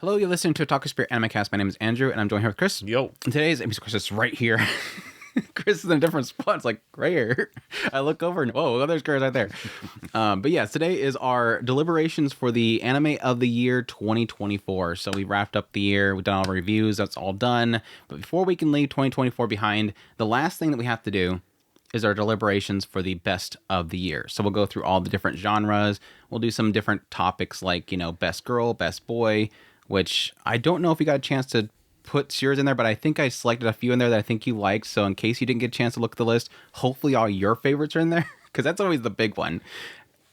Hello, you're listening to Otaku Spirit Animecast. My name is Andrew, and I'm joined here with Chris. Yo. And today's episode, Chris is right here. Chris is in a different spot. It's like right here. I look over and, whoa, there's Chris right there. But yeah, today is our deliberations for the anime of the year 2024. So we wrapped up the year. We've done all the reviews. That's all done. But before we can leave 2024 behind, the last thing that we have to do is our deliberations for the best of the year. So we'll go through all the different genres. We'll do some different topics like, best girl, best boy, which I don't know if you got a chance to put yours in there, but I think I selected a few in there that I think you liked. So in case you didn't get a chance to look at the list, hopefully all your favorites are in there, because that's always the big one.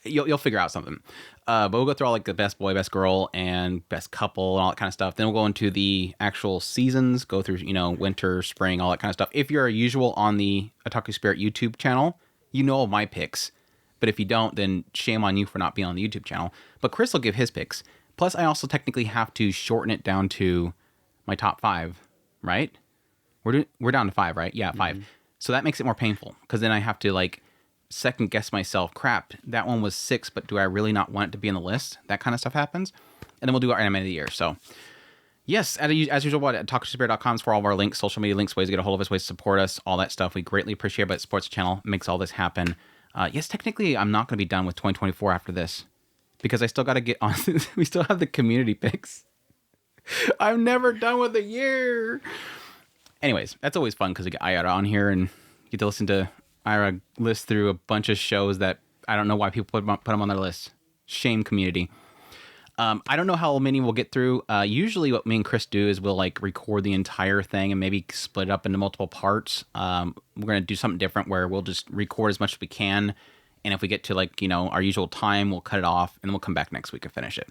You'll figure out something. But we'll go through all like the best boy, best girl, and best couple and all that kind of stuff. Then we'll go into the actual seasons, go through, winter, spring, all that kind of stuff. If you're a usual on the Otaku Spirit YouTube channel, you know all my picks. But if you don't, then shame on you for not being on the YouTube channel. But Chris will give his picks. Plus, I also technically have to shorten it down to my top 5, right? We're down to 5, right? Yeah, 5. Mm-hmm. So that makes it more painful, because then I have to second guess myself. Crap, that one was 6, but do I really not want it to be in the list? That kind of stuff happens. And then we'll do our anime of the year. So yes, as usual, at otakuspirit.com is for all of our links, social media links, ways to get a hold of us, ways to support us, all that stuff. We greatly appreciate it, but supports the channel, makes all this happen. Yes, technically, I'm not going to be done with 2024 after this, because I still got to get on. We still have the community picks. I'm never done with the year. Anyways, that's always fun because we get Ira on here and you get to listen to Ira list through a bunch of shows that I don't know why people put them on their list. Shame, community. I don't know how many we'll get through. Usually what me and Chris do is we'll record the entire thing and maybe split it up into multiple parts. We're going to do something different where we'll just record as much as we can. And if we get to our usual time, we'll cut it off and then we'll come back next week and finish it.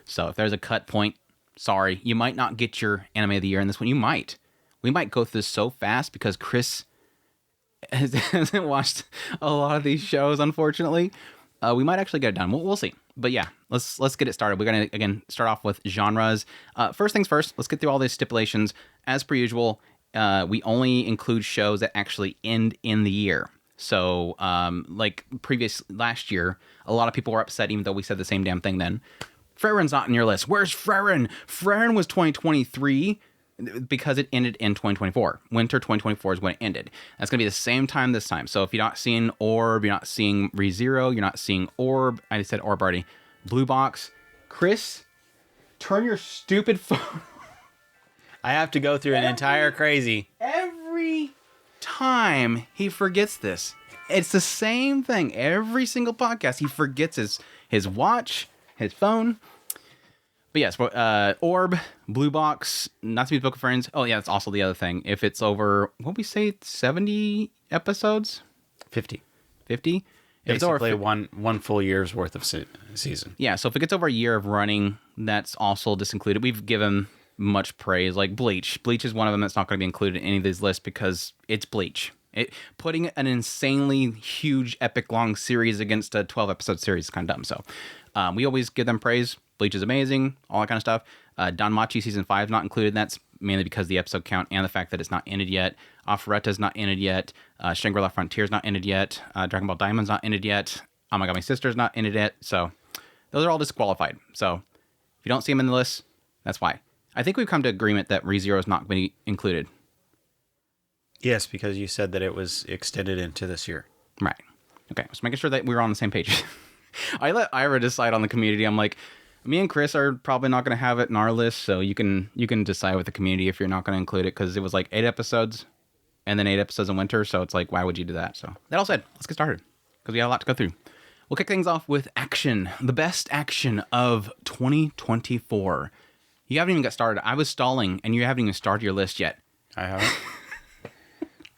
So if there's a cut point, sorry, you might not get your anime of the year in this one. You might. We might go through this so fast because Chris hasn't watched a lot of these shows, unfortunately. We might actually get it done. We'll see. But yeah, let's get it started. We're going to, again, start off with genres. First things first, let's get through all these stipulations. As per usual, we only include shows that actually end in the year. So, last year, a lot of people were upset, even though we said the same damn thing then. Frieren's not in your list. Where's Frieren? Frieren was 2023 because it ended in 2024. Winter 2024 is when it ended. That's going to be the same time this time. So if you're not seeing Orb, you're not seeing ReZero, you're not seeing Orb. I said Orb already. Blue Box. Chris, turn your stupid phone. I have to go through an entire crazy. Every time he forgets this. It's the same thing. Every single podcast, he forgets his watch, his phone. But yes, Orb, Blue Box, not to be Book of Friends. Oh yeah, that's also the other thing. If it's over, what we say, 70 episodes? 50. 50? Basically one full year's worth of season. Yeah, so if it gets over a year of running, that's also disincluded. We've given much praise, like Bleach. Bleach is one of them that's not going to be included in any of these lists because it's Bleach. Putting an insanely huge, epic, long series against a 12-episode series is kind of dumb. So we always give them praise. Bleach is amazing, all that kind of stuff. Danmachi Season 5 is not included, and that's mainly because of the episode count and the fact that it's not ended yet. Offeretta is not ended yet. Shangri-La Frontier is not ended yet. Dragon Ball Diamond's not ended yet. Oh my god, my sister's not ended yet. So those are all disqualified. So if you don't see them in the list, that's why. I think we've come to agreement that ReZero is not going to be included. Yes, because you said that it was extended into this year. Right. Okay, just making sure that we were on the same page. I let Ira decide on the community. I'm like, me and Chris are probably not going to have it in our list, so you can decide with the community if you're not going to include it, because it was 8 episodes and then 8 episodes in winter, so it's why would you do that? So that all said, let's get started, because we got a lot to go through. We'll kick things off with action, the best action of 2024. You haven't even got started. I was stalling, and you haven't even started your list yet. I haven't.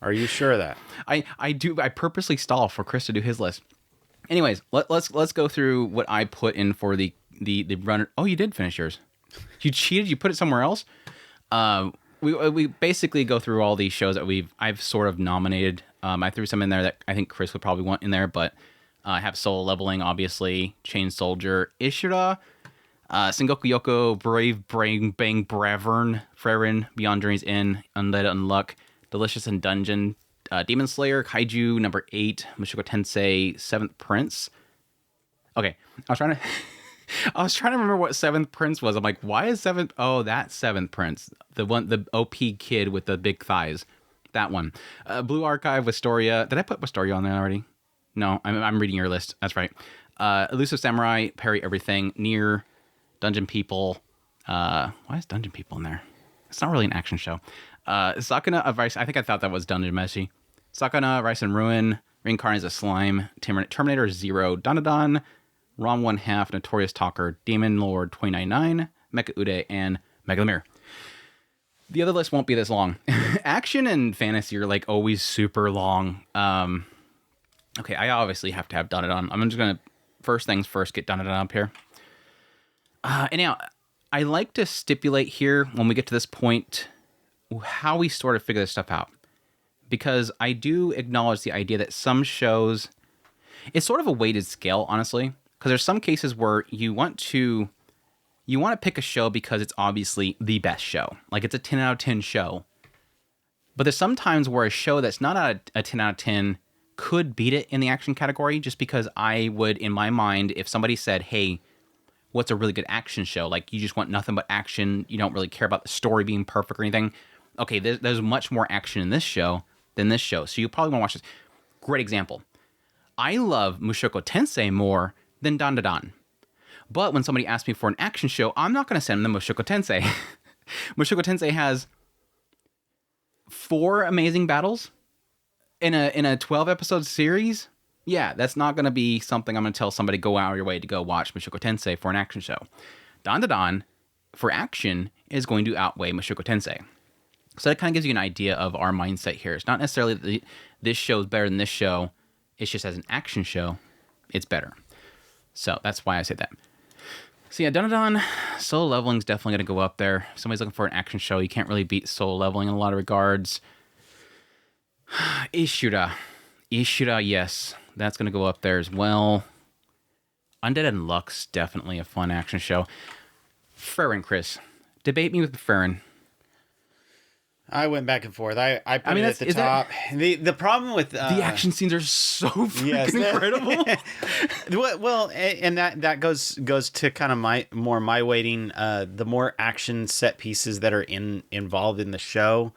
Are you sure of that? I do. I purposely stall for Chris to do his list. Anyways, let's go through what I put in for the runner. Oh, you did finish yours. You cheated. You put it somewhere else. We basically go through all these shows that I've sort of nominated. I threw some in there that I think Chris would probably want in there, but I have Soul Leveling, obviously, Chain Soldier, Ishura, Sengoku Yoko, Brave Brain Bang Bravern, Frieren, Beyond Journey's End, Undead Unluck, Delicious and Dungeon, Demon Slayer, Kaiju number 8, Mushoku Tensei, 7th Prince. Okay, I was trying to I was trying to remember what Seventh Prince was. I'm like, why is Seventh? Oh, that's Seventh Prince, the one, the OP kid with the big thighs. That one. Blue Archive, Wistoria. Did I put Wistoria on there already? No, I'm reading your list. That's right. Elusive Samurai, Parry Everything, Near, Dungeon People. Why is Dungeon People in there? It's not really an action show. Sakuna of Rice. I think I thought that was Dungeon Meshi. Sakuna, Rice and Ruin, Reincarnate as a Slime, Terminator Zero, Dandadan, Rom 1/2, Notorious Talker, Demon Lord 299, Mecha Ude, and Mega the Mirror. The other list won't be this long. Action and fantasy are like always super long. Okay, I obviously have to have Dandadan. I'm just gonna first things first get Dandadan up here. And now I like to stipulate here when we get to this point how we sort of figure this stuff out, because I do acknowledge the idea that some shows, it's sort of a weighted scale, honestly, because there's some cases where you want to pick a show because it's obviously the best show, like it's a 10 out of 10 show. But there's some times where a show that's not a 10 out of 10 could beat it in the action category, just because I would, in my mind, if somebody said, hey, what's a really good action show? Like, you just want nothing but action, you don't really care about the story being perfect or anything. Okay, there's much more action in this show than this show, so you probably want to watch this. Great example. I love Mushoku Tensei more than Dandadan. But when somebody asks me for an action show, I'm not going to send them Mushoku Tensei. Mushoku Tensei has 4 amazing battles in a 12 episode series. Yeah, that's not going to be something I'm going to tell somebody go out of your way to go watch Mushoku Tensei for an action show. Dandadan for action is going to outweigh Mushoku Tensei. So that kind of gives you an idea of our mindset here. It's not necessarily that this show is better than this show. It's just as an action show, it's better. So that's why I say that. So yeah, Dandadan, Solo Leveling is definitely going to go up there. If somebody's looking for an action show, you can't really beat Solo Leveling in a lot of regards. Ishura, yes. That's going to go up there as well. Undead and Lux, definitely a fun action show. Frieren, Chris. Debate me with Frieren. I went back and forth. I put it at the top. The problem with... the action scenes are so freaking incredible. Well, and that goes to kind of my weighting. The more action set pieces that are involved in the show.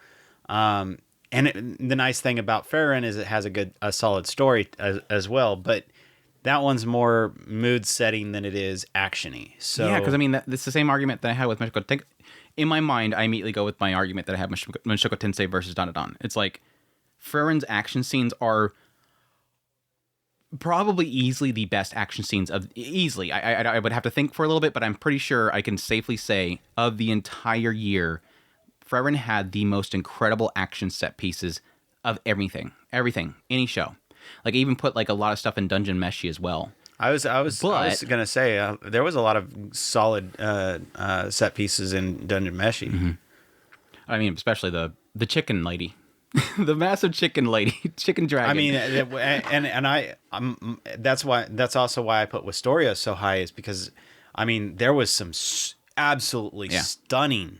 And the nice thing about Frieren is it has a solid story as well. But that one's more mood setting than it is actiony. So yeah, because I mean, that's the same argument that I had with Mushoku Tensei. In my mind, I immediately go with my argument that I have Mushoku Tensei versus Dandadan. It's like Frieren's action scenes are probably easily the best action scenes of easily. I would have to think for a little bit, but I'm pretty sure I can safely say of the entire year, Frieren had the most incredible action set pieces of everything, any show. Like, I even put like a lot of stuff in Dungeon Meshi as well. I was gonna say there was a lot of solid set pieces in Dungeon Meshi. Mm-hmm. I mean, especially the chicken lady, the massive chicken lady, chicken dragon. I mean, that's also why I put Wistoria so high, is because I mean there was some absolutely stunning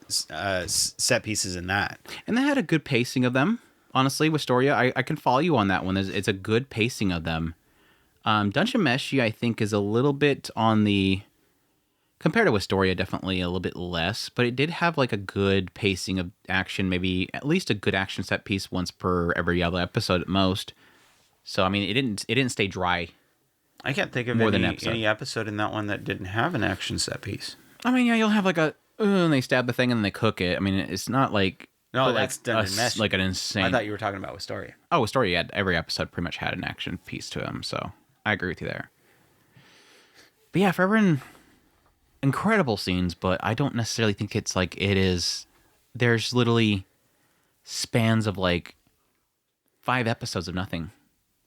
set pieces in that, and they had a good pacing of them. Honestly, Wistoria, I can follow you on that one. It's a good pacing of them. Dungeon Meshi, I think, is a little bit on the... Compared to Wistoria, definitely a little bit less, but it did have like a good pacing of action, maybe at least a good action set piece once per every other episode at most. So, I mean, it didn't stay dry. I can't think of any episode in that one that didn't have an action set piece. I mean, yeah, you'll have like and they stab the thing and then they cook it. I mean, it's not like... No, that's Dungeon Meshi. Like an insane... I thought you were talking about Wistoria. Oh, Wistoria, yeah. Every episode pretty much had an action piece to him, so... I agree with you there. But yeah, Frieren, incredible scenes, but I don't necessarily think it's like it is. There's literally spans of like 5 episodes of nothing.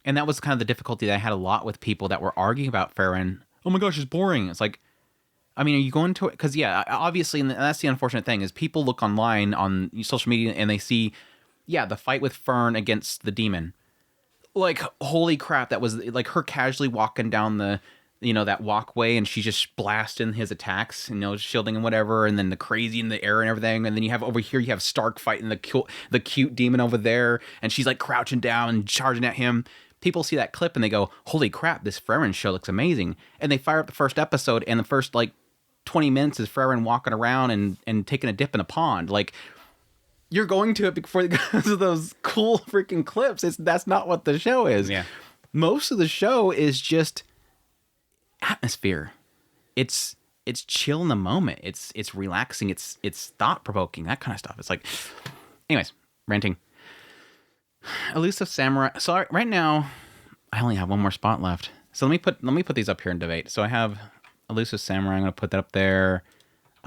And that was kind of the difficulty that I had a lot with people that were arguing about Frieren. Oh my gosh, it's boring. It's like, I mean, are you going to it? Because yeah, obviously, and that's the unfortunate thing, is people look online on social media and they see, yeah, the fight with Fern against the demon. Like, holy crap, that was like her casually walking down the, that walkway, and she's just blasting his attacks, shielding and whatever, and then the crazy in the air and everything, and then you have over here, you have Stark fighting the cute demon over there, and she's like crouching down and charging at him. people see that clip and they go, holy crap, this frieren show looks amazing. And they fire up the first episode, and the first, like, 20 minutes is frieren walking around and taking a dip in a pond. Like, you're going to it because of those cool freaking clips. That's not what the show is. Yeah. Most of the show is just atmosphere. It's chill in the moment. It's relaxing. It's thought provoking. That kind of stuff. It's like, anyways, ranting. Elusive Samurai. So right now, I only have one more spot left. So let me put these up here in debate. So I have Elusive Samurai. I'm gonna put that up there.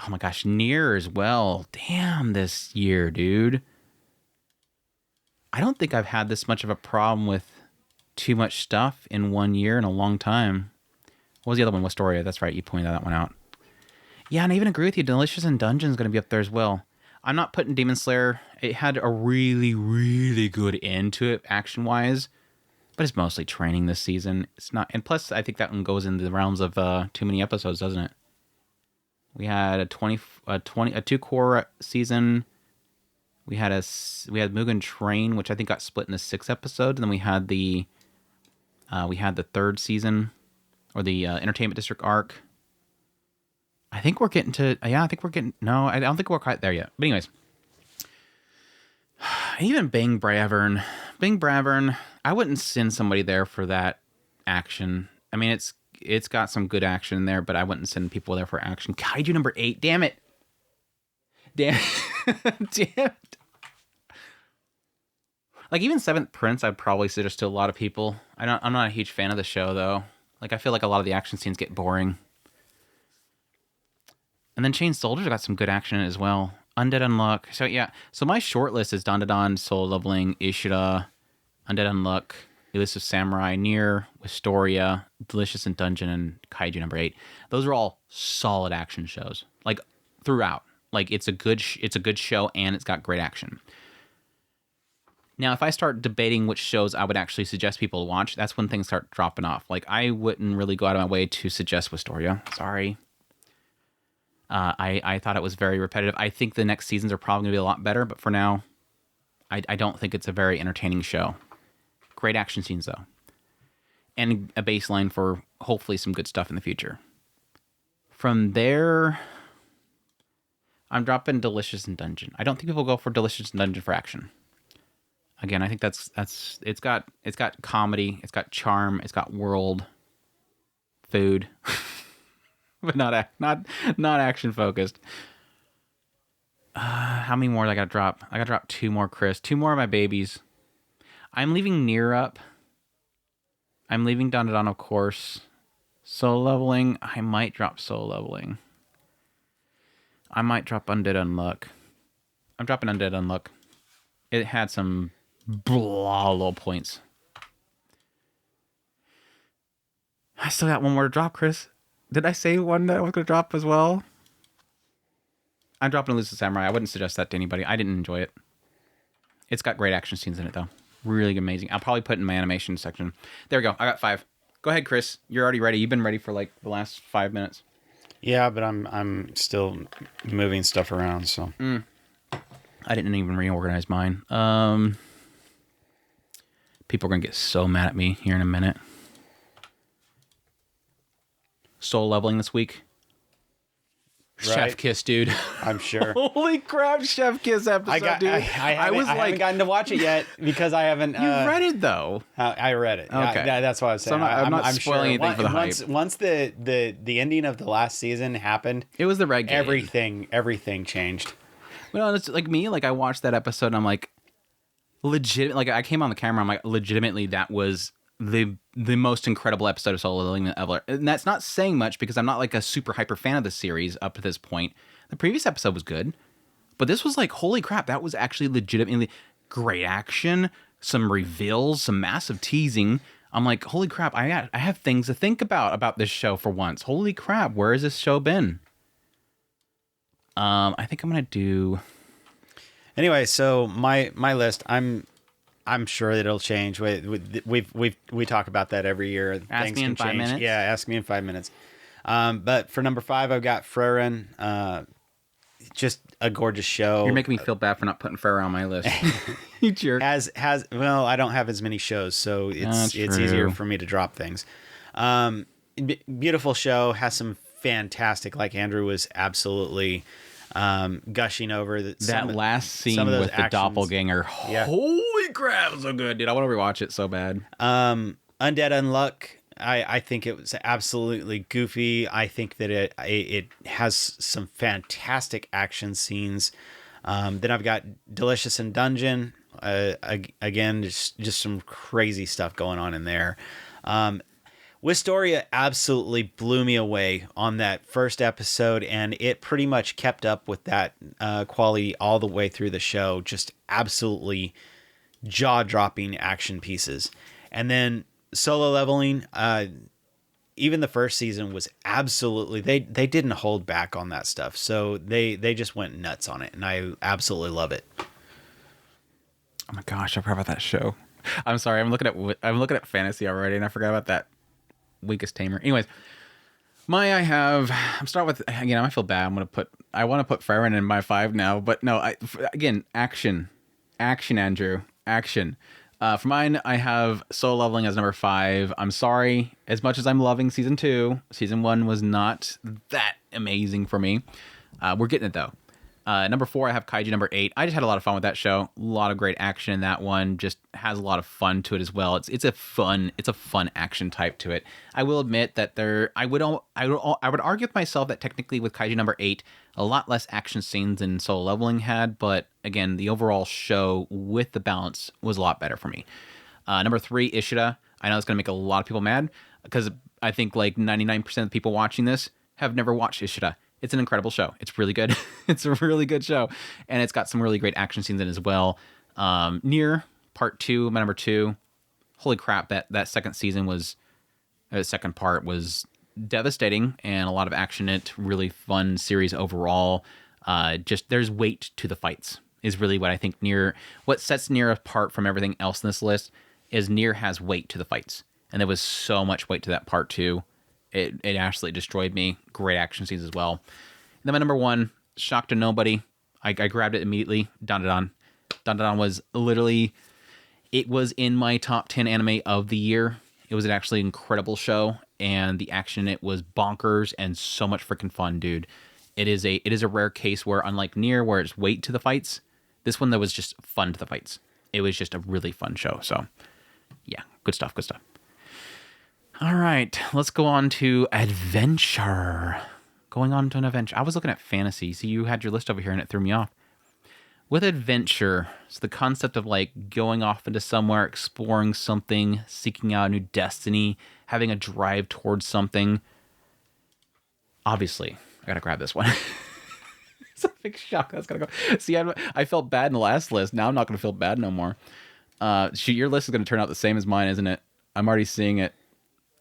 Oh my gosh, Nier as well. Damn, this year, dude. I don't think I've had this much of a problem with too much stuff in 1 year in a long time. What was the other one? Wistoria. That's right. You pointed that one out. Yeah, and I even agree with you. Delicious in Dungeon is going to be up there as well. I'm not putting Demon Slayer. It had a really, really good end to it, action-wise. But it's mostly training this season. It's not, and plus, I think that one goes into the realms of too many episodes, doesn't it? We had a 2-core season. We had Mugen Train, which I think got split into 6 episodes, and then we had the third season, or the Entertainment District arc. I think we're getting to, no, I don't think we're quite there yet. But anyways, even Bang Bravern, I wouldn't send somebody there for that action. I mean, it's got some good action in there, but I wouldn't send people there for action. Kaiju number 8, damn it. Damn it. Like, even Seventh Prince, I'd probably suggest to a lot of people. I'm not a huge fan of the show, though. Like, I feel like a lot of the action scenes get boring. And then Chain Soldiers got some good action in it as well. Undead Unluck. So, yeah. So, my short list is dandadan, Soul Leveling, Ishida, Undead Unluck, Elusive Samurai, Nier, Wistoria, Delicious in Dungeon, and Kaiju number 8. Those are all solid action shows. Like, throughout. Like, it's a good show, and it's got great action. Now, if I start debating which shows I would actually suggest people to watch, that's when things start dropping off. Like, I wouldn't really go out of my way to suggest Wistoria. Sorry. I thought it was very repetitive. I think the next seasons are probably going to be a lot better, but for now, I don't think it's a very entertaining show. Great action scenes, though. And a baseline for hopefully some good stuff in the future. From there, I'm dropping Delicious in Dungeon. I don't think people go for Delicious in Dungeon for action. Again, I think that's it's got comedy, it's got charm, it's got world, food, but not action focused. How many more did I got to drop? I got to drop 2 more, Chris. 2 more of my babies. I'm leaving Nier up. I'm leaving dandadan, of course. Soul Leveling. I might drop Soul Leveling. I might drop Undead Unluck. I'm dropping Undead Unluck. It had some low points. I still got one more to drop, Chris. Did I say one that I was going to drop as well? I'm dropping Elusive Samurai. I wouldn't suggest that to anybody. I didn't enjoy it. It's got great action scenes in it, though. Really amazing. I'll probably put it in my animation section. There we go. I got 5. Go ahead, Chris. You're already ready. You've been ready for like the last 5 minutes. Yeah, but I'm still moving stuff around, so. I didn't even reorganize mine. People are going to get so mad at me here in a minute. Soul Leveling this week. Right. Chef Kiss, dude. I'm sure. Holy crap, Chef Kiss episode, dude. I haven't gotten to watch it yet because I haven't. You read it, though. I read it. Okay. That's what I was saying. So I'm not spoiling anything for the hype. Once the ending of the last season happened, it was the red gate. Everything changed. Well, it's like me. Like, I watched that episode and I'm like, legit. Like, I came on the camera. I'm like, legitimately, that was the most incredible episode of Soul Leveling ever. And that's not saying much because I'm not like a super hyper fan of the series up to this point. The previous episode was good, but this was like, holy crap, that was actually legitimately great action, some reveals, some massive teasing. I'm like, holy crap, I have things to think about this show for once. Holy crap, where has this show been? I think I'm gonna do. Anyway, so my list, I'm sure that it'll change. We talk about that every year. Ask Things me in can 5 change. minutes. Yeah, ask me in 5 minutes. But for number 5, I've got frieren. just a gorgeous show. You're making me feel bad for not putting Frieren on my list. You jerk. Well, I don't have as many shows, so it's easier for me to drop things. Beautiful show, has some fantastic, like Andrew was absolutely gushing over that last scene with the doppelganger. Yeah. Holy crap, so good, dude. I want to rewatch it so bad. Undead Unluck, I think it was absolutely goofy. I think that it has some fantastic action scenes. Then I've got Delicious in Dungeon. Again, just some crazy stuff going on in there. Wistoria absolutely blew me away on that first episode, and it pretty much kept up with that quality all the way through the show. Just absolutely jaw-dropping action pieces. And then Solo Leveling, even the first season was absolutely, they didn't hold back on that stuff. So they just went nuts on it, and I absolutely love it. Oh my gosh, I forgot about that show. I'm sorry, I'm looking at fantasy already, and I forgot about that weakest tamer. Anyways, I'm starting with, again, I feel bad. I want to put Frieren in my 5 now, but no, action, Andrew, action. For mine, I have Solo Leveling as number 5. I'm sorry, as much as I'm loving season 2, season 1 was not that amazing for me. We're getting it though. Number 4, I have Kaiju number 8. I just had a lot of fun with that show. A lot of great action in that one. Just has a lot of fun to it as well. It's a fun action type to it. I will admit that I would argue with myself that technically with Kaiju number 8, a lot less action scenes than Solo Leveling had, but again, the overall show with the balance was a lot better for me. Number 3, Ishida. I know it's going to make a lot of people mad because I think like 99% of the people watching this have never watched Ishida. It's an incredible show. It's really good. It's a really good show. And it's got some really great action scenes in it as well. Nier Part 2, my number 2. Holy crap, that second part was devastating and a lot of action in it. Really fun series overall. Just there's weight to the fights is really what I think what sets Nier apart from everything else in this list is Nier has weight to the fights. And there was so much weight to that Part 2. It absolutely destroyed me. Great action scenes as well. And then my number 1, Shock to Nobody. I grabbed it immediately. Dandadan. Dandadan was literally, it was in my top 10 anime of the year. It was an actually incredible show, and the action in it was bonkers and so much freaking fun, dude. It is a rare case where, unlike Nier, where it's weight to the fights, this one there was just fun to the fights. It was just a really fun show. So, yeah, good stuff. All right, let's go on to adventure. Going on to an adventure. I was looking at fantasy. So you had your list over here and it threw me off. With adventure, it's the concept of like going off into somewhere, exploring something, seeking out a new destiny, having a drive towards something. Obviously, I gotta grab this one. It's a big shock. That's gotta go. See, I felt bad in the last list. Now I'm not gonna feel bad no more. Your list is gonna turn out the same as mine, isn't it? I'm already seeing it.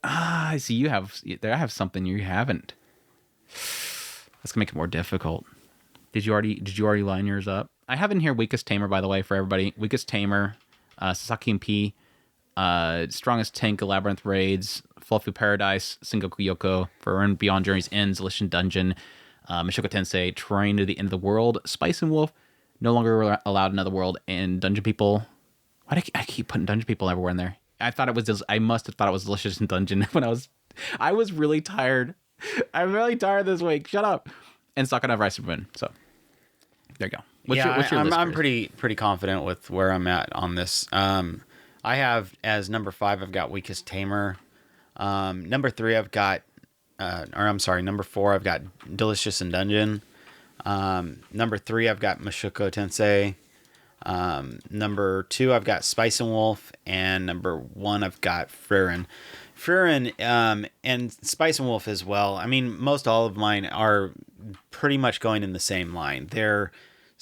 I see I have something you haven't. That's gonna make it more difficult. Did you already line yours up? I have in here Weakest Tamer, by the way, for everybody. Weakest Tamer, Sasaki and P, Strongest Tank, Labyrinth Raids, Fluffy Paradise, Sengoku Yoko, Frieren Beyond Journey's End, Delicious Dungeon, Mushoku Tensei, Train to the End of the World, Spice and Wolf, No Longer Allowed Another World, and Dungeon People. Why do I keep putting Dungeon People everywhere in there? I must have thought it was Delicious in Dungeon when I was really tired. I'm really tired this week. Shut up. And Sakura Rise of Moon. So there you go. What's your list, I'm pretty confident with where I'm at on this. I have as number 5, I've got Weakest Tamer. Number 3, I've got, number 4, I've got Delicious in Dungeon. Number 3, I've got Mushoku Tensei. Number 2, I've got Spice and Wolf, and number 1, I've got Frieren. And Spice and Wolf as well. I mean, most all of mine are pretty much going in the same line. They're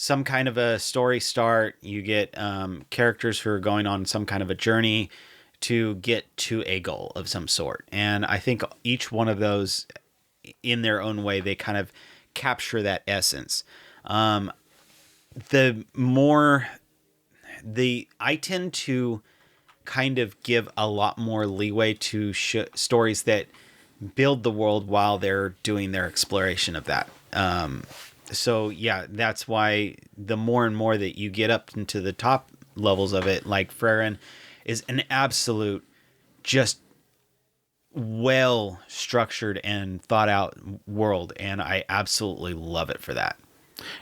some kind of a story start. You get characters who are going on some kind of a journey to get to a goal of some sort. And I think each one of those, in their own way, they kind of capture that essence. I tend to kind of give a lot more leeway to stories that build the world while they're doing their exploration of that. So yeah, that's why the more and more that you get up into the top levels of it, like frieren is an absolute, just well structured and thought out world, and I absolutely love it for that.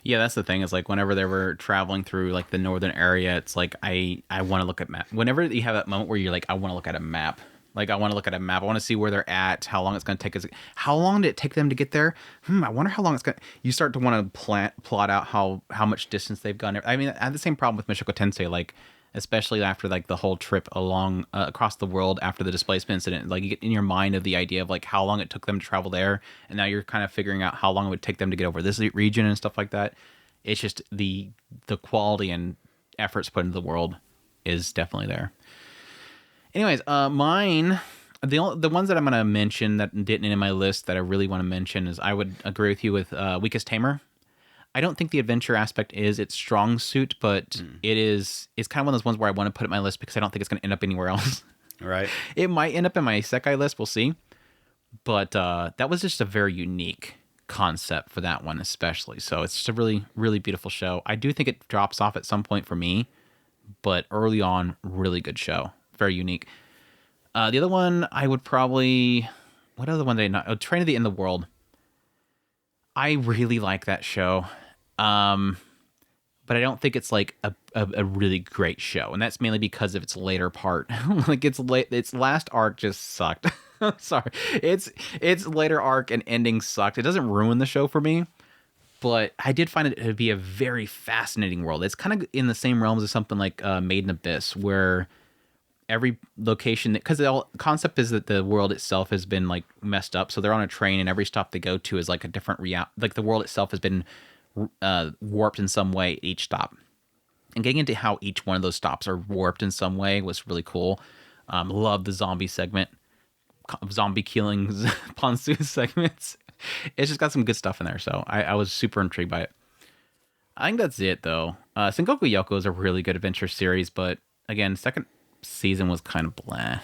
Yeah, that's the thing is like whenever they were traveling through like the northern area, it's like I want to look at map. Whenever you have that moment where you're like, I want to look at a map. Like I want to look at a map. I want to see where they're at, how long it's going to take us. How long did it take them to get there? I wonder how long it's going to. You start to want to plot out how much distance they've gone. I mean, I had the same problem with Michiko Tensei, like especially after like the whole trip along across the world after the displacement incident. Like you get in your mind of the idea of like how long it took them to travel there, and now you're kind of figuring out how long it would take them to get over this region and stuff like that. It's just the quality and efforts put into the world is definitely there. Anyways, mine, the ones that I'm going to mention that didn't in my list that I really want to mention is I would agree with you with Weakest Tamer. I don't think the adventure aspect is its strong suit, but it's kind of one of those ones where I want to put it in my list because I don't think it's going to end up anywhere else. Right. It might end up in my Isekai list, we'll see. But that was just a very unique concept for that one especially. So it's just a really, really beautiful show. I do think it drops off at some point for me, but early on, really good show. Very unique. The other one I would probably... What other one did I not... Oh, Train of the End of the World. I really like that show. But I don't think it's like a really great show. And that's mainly because of its later part. Like its last arc just sucked. Sorry. Its later arc and ending sucked. It doesn't ruin the show for me. But I did find it to be a very fascinating world. It's kind of in the same realms as something like Made in Abyss, where every location, because the concept is that the world itself has been like messed up, so they're on a train and every stop they go to is like a different like the world itself has been warped in some way at each stop, and getting into how each one of those stops are warped in some way was really cool. Love the zombie segment, zombie killings, Ponsu segments. It's just got some good stuff in there, so I was super intrigued by it. I think that's it though. Sengoku Yoko is a really good adventure series, but again, second season was kind of blah.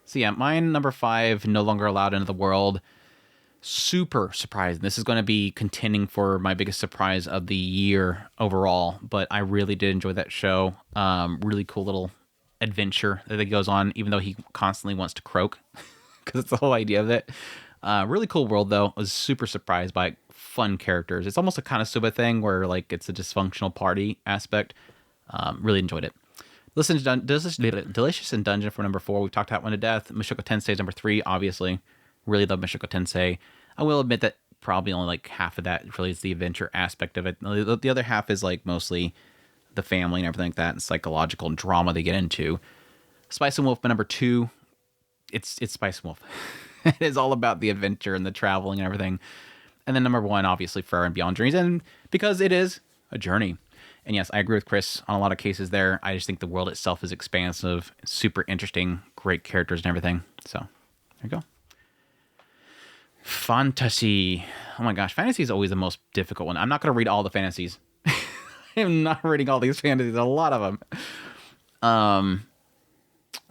So yeah, mine number 5, No Longer Allowed Into the World. Super surprised. This is going to be contending for my biggest surprise of the year overall, but I really did enjoy that show. Really cool little adventure that goes on, even though he constantly wants to croak, because it's the whole idea of it. Really cool world though. I was super surprised by fun characters. It's almost a kind of Suba thing where like it's a dysfunctional party aspect. Really enjoyed it. Listen to Delicious in Dungeon for number 4. We've talked about one to death. Mashoko Tensei is number 3, obviously. Really love Mashoko Tensei. I will admit that probably only like half of that really is the adventure aspect of it. The other half is like mostly the family and everything like that and psychological drama they get into. Spice and Wolf, my number 2. It's Spice and Wolf. It is all about the adventure and the traveling and everything. And then number 1, obviously, Frieren Beyond Journeys. And because it is a journey. And yes, I agree with Chris on a lot of cases there. I just think the world itself is expansive, super interesting, great characters and everything. So, there you go. Fantasy. Oh my gosh, fantasy is always the most difficult one. I'm not going to read all the fantasies. I'm not reading all these fantasies. A lot of them.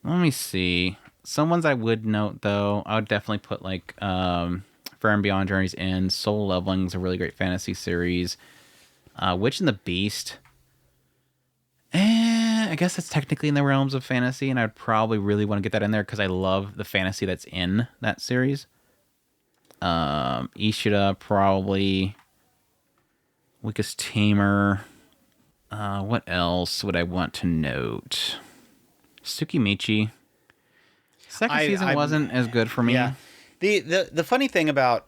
Let me see. Some ones I would note, though. I would definitely put, like, Frieren Beyond Journeys in. Soul Leveling is a really great fantasy series. Witch and the Beast. I guess that's technically in the realms of fantasy, and I'd probably really want to get that in there because I love the fantasy that's in that series. Ishida, probably. Weakest Tamer. What else would I want to note? Tsukimichi. Second season wasn't as good for me. Yeah. The funny thing about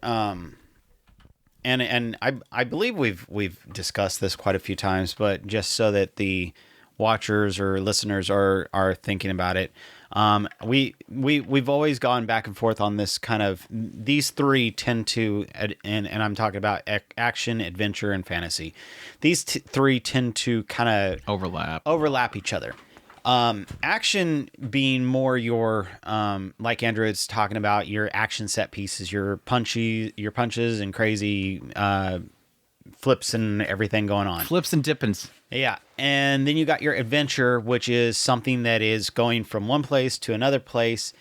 and I believe we've discussed this quite a few times, but just so that the watchers or listeners are thinking about it, we've always gone back and forth on this kind of, these three tend to, and I'm talking about action, adventure, and fantasy. These three tend to kind of overlap each other. Action being more your, like Andrew is talking about, your action set pieces, your punches and crazy, flips and everything going on. Flips and dippins. Yeah. And then you got your adventure, which is something that is going from one place to another place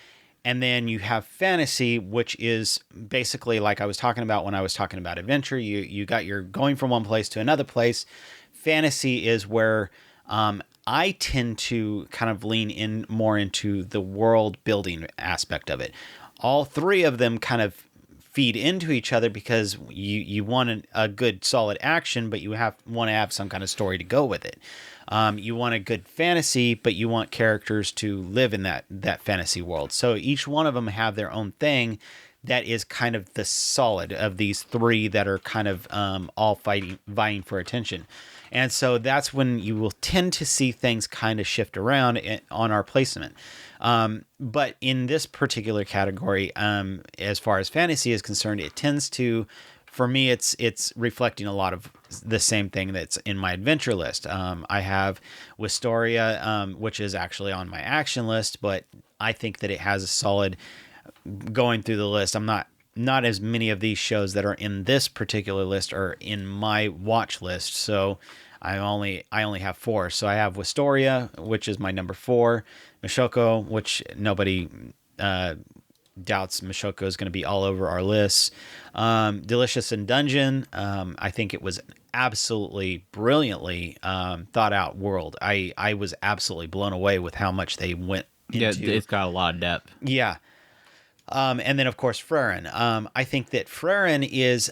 And then you have fantasy, which is basically like I was talking about when I was talking about adventure. You're going from one place to another place. Fantasy is where I tend to kind of lean in more into the world building aspect of it. All three of them kind of feed into each other because you want a good solid action, but you want to have some kind of story to go with it. You want a good fantasy, but you want characters to live in that fantasy world. So each one of them have their own thing that is kind of the solid of these three that are kind of all vying for attention. And so that's when you will tend to see things kind of shift around on our placement. But in this particular category, as far as fantasy is concerned, it tends to, for me, it's reflecting a lot of the same thing that's in my adventure list. I have Wistoria, which is actually on my action list, but I think that it has a solid going through the list. I'm not as many of these shows that are in this particular list are in my watch list. So I only have 4. So I have Wistoria, which is my number 4, Mishoko, which nobody doubts Mishoko is going to be all over our lists. Delicious in Dungeon. I think it was absolutely brilliantly thought out world. I was absolutely blown away with how much they went into. Yeah, it's got a lot of depth. Yeah. And then, of course, Frieren. I think that Frieren is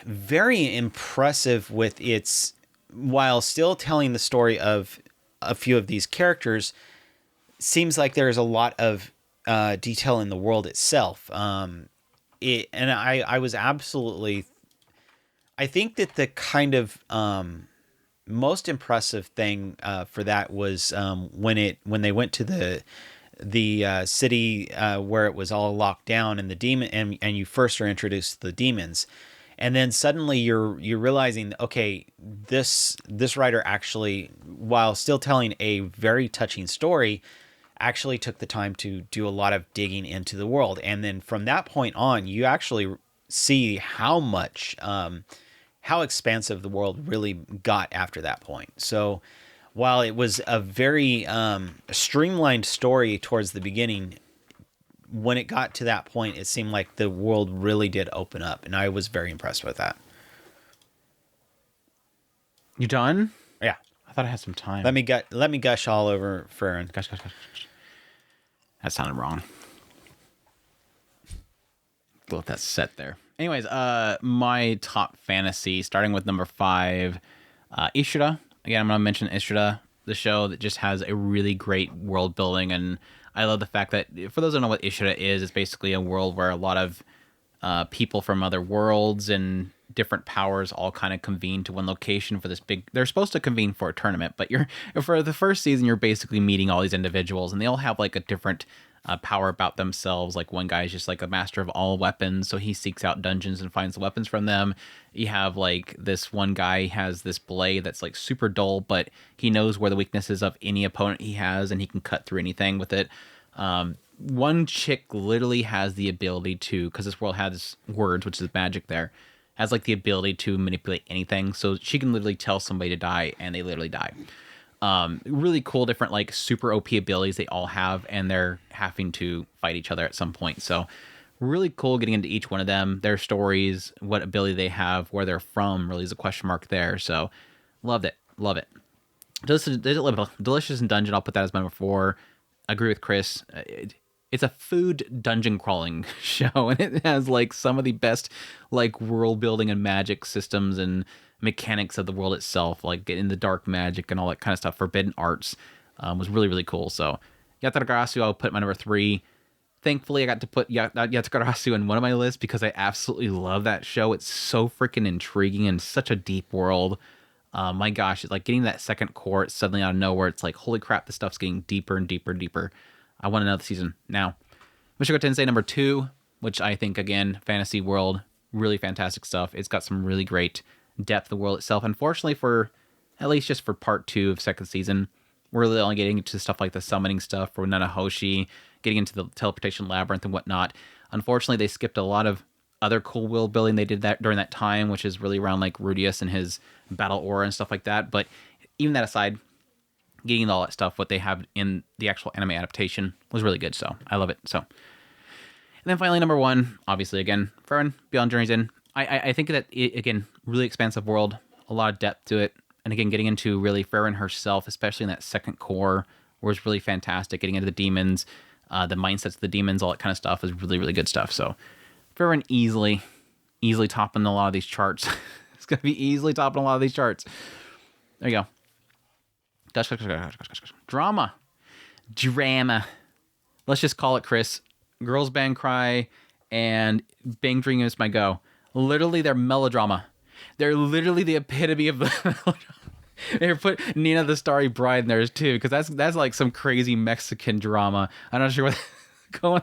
very impressive with its, while still telling the story of a few of these characters, seems like there's a lot of detail in the world itself. And I was absolutely, I think that the kind of most impressive thing for that was when they went to the city where it was all locked down and the demon and you first are introduced to the demons, and then suddenly you're realizing, okay, this writer actually, while still telling a very touching story, actually took the time to do a lot of digging into the world. And then from that point on, you actually see how much how expansive the world really got after that point. So while it was a very streamlined story towards the beginning, when it got to that point, it seemed like the world really did open up, and I was very impressed with that. You done? Yeah. I thought I had some time. Let me gush all over Frieren. Gosh. That sounded wrong. Let that set there. Anyways, my top fantasy, starting with number 5, Ishura. Again, I'm going to mention Ishura, the show that just has a really great world building, and I love the fact that, for those who don't know what Ishura is, it's basically a world where a lot of people from other worlds and different powers all kind of convene to one location for this big. They're supposed to convene for a tournament, but for the first season, you're basically meeting all these individuals, and they all have like a different power about themselves. Like one guy is just like a master of all weapons, so he seeks out dungeons and finds the weapons from them. You have like this one guy has this blade that's like super dull, but he knows where the weaknesses of any opponent he has, and he can cut through anything with it. One chick literally has the ability to, because this world has words, which is magic there, has like the ability to manipulate anything. So she can literally tell somebody to die and they literally die. Really cool, different like super OP abilities they all have, and they're having to fight each other at some point. So really cool getting into each one of them, their stories, what ability they have, where they're from, really is a question mark there. So loved it. Love it. Delicious in Dungeon, I'll put that as my number 4. Agree with Chris. It's a food dungeon crawling show, and it has like some of the best like world building and magic systems and mechanics of the world itself, like getting the dark magic and all that kind of stuff. Forbidden arts was really, really cool. So Yatagarasu, I'll put my number 3. Thankfully, I got to put Yatagarasu in one of my lists because I absolutely love that show. It's so freaking intriguing and such a deep world. My gosh, it's like getting that second core, it's suddenly out of nowhere. It's like, holy crap, this stuff's getting deeper and deeper and deeper. I want another season now. Mushoku Tensei number 2, which I think, again, fantasy world, really fantastic stuff. It's got some really great depth of the world itself. Unfortunately, for at least just for part 2 of second season, we're really only getting into stuff like the summoning stuff for Nanahoshi, getting into the teleportation labyrinth and whatnot. Unfortunately, they skipped a lot of other cool world building they did that during that time, which is really around like Rudius and his battle aura and stuff like that. But even that aside, getting all that stuff, what they have in the actual anime adaptation was really good. So I love it. So, and then finally, number one, obviously, again, Frieren, Beyond Journey's End. I think that, again, really expansive world, a lot of depth to it. And again, getting into really Frieren herself, especially in that second core, was really fantastic. Getting into the demons, the mindsets of the demons, all that kind of stuff is really, really good stuff. So Frieren easily topping a lot of these charts. It's going to be easily topping a lot of these charts. There you go. Gosh. Drama. Let's just call it, Chris. Girls Band Cry and Bang Dream is My Go. Literally, they're melodrama. They're literally the epitome of the melodrama. They put Nina the Starry Bride in there too, because that's like some crazy Mexican drama. I'm not sure what going.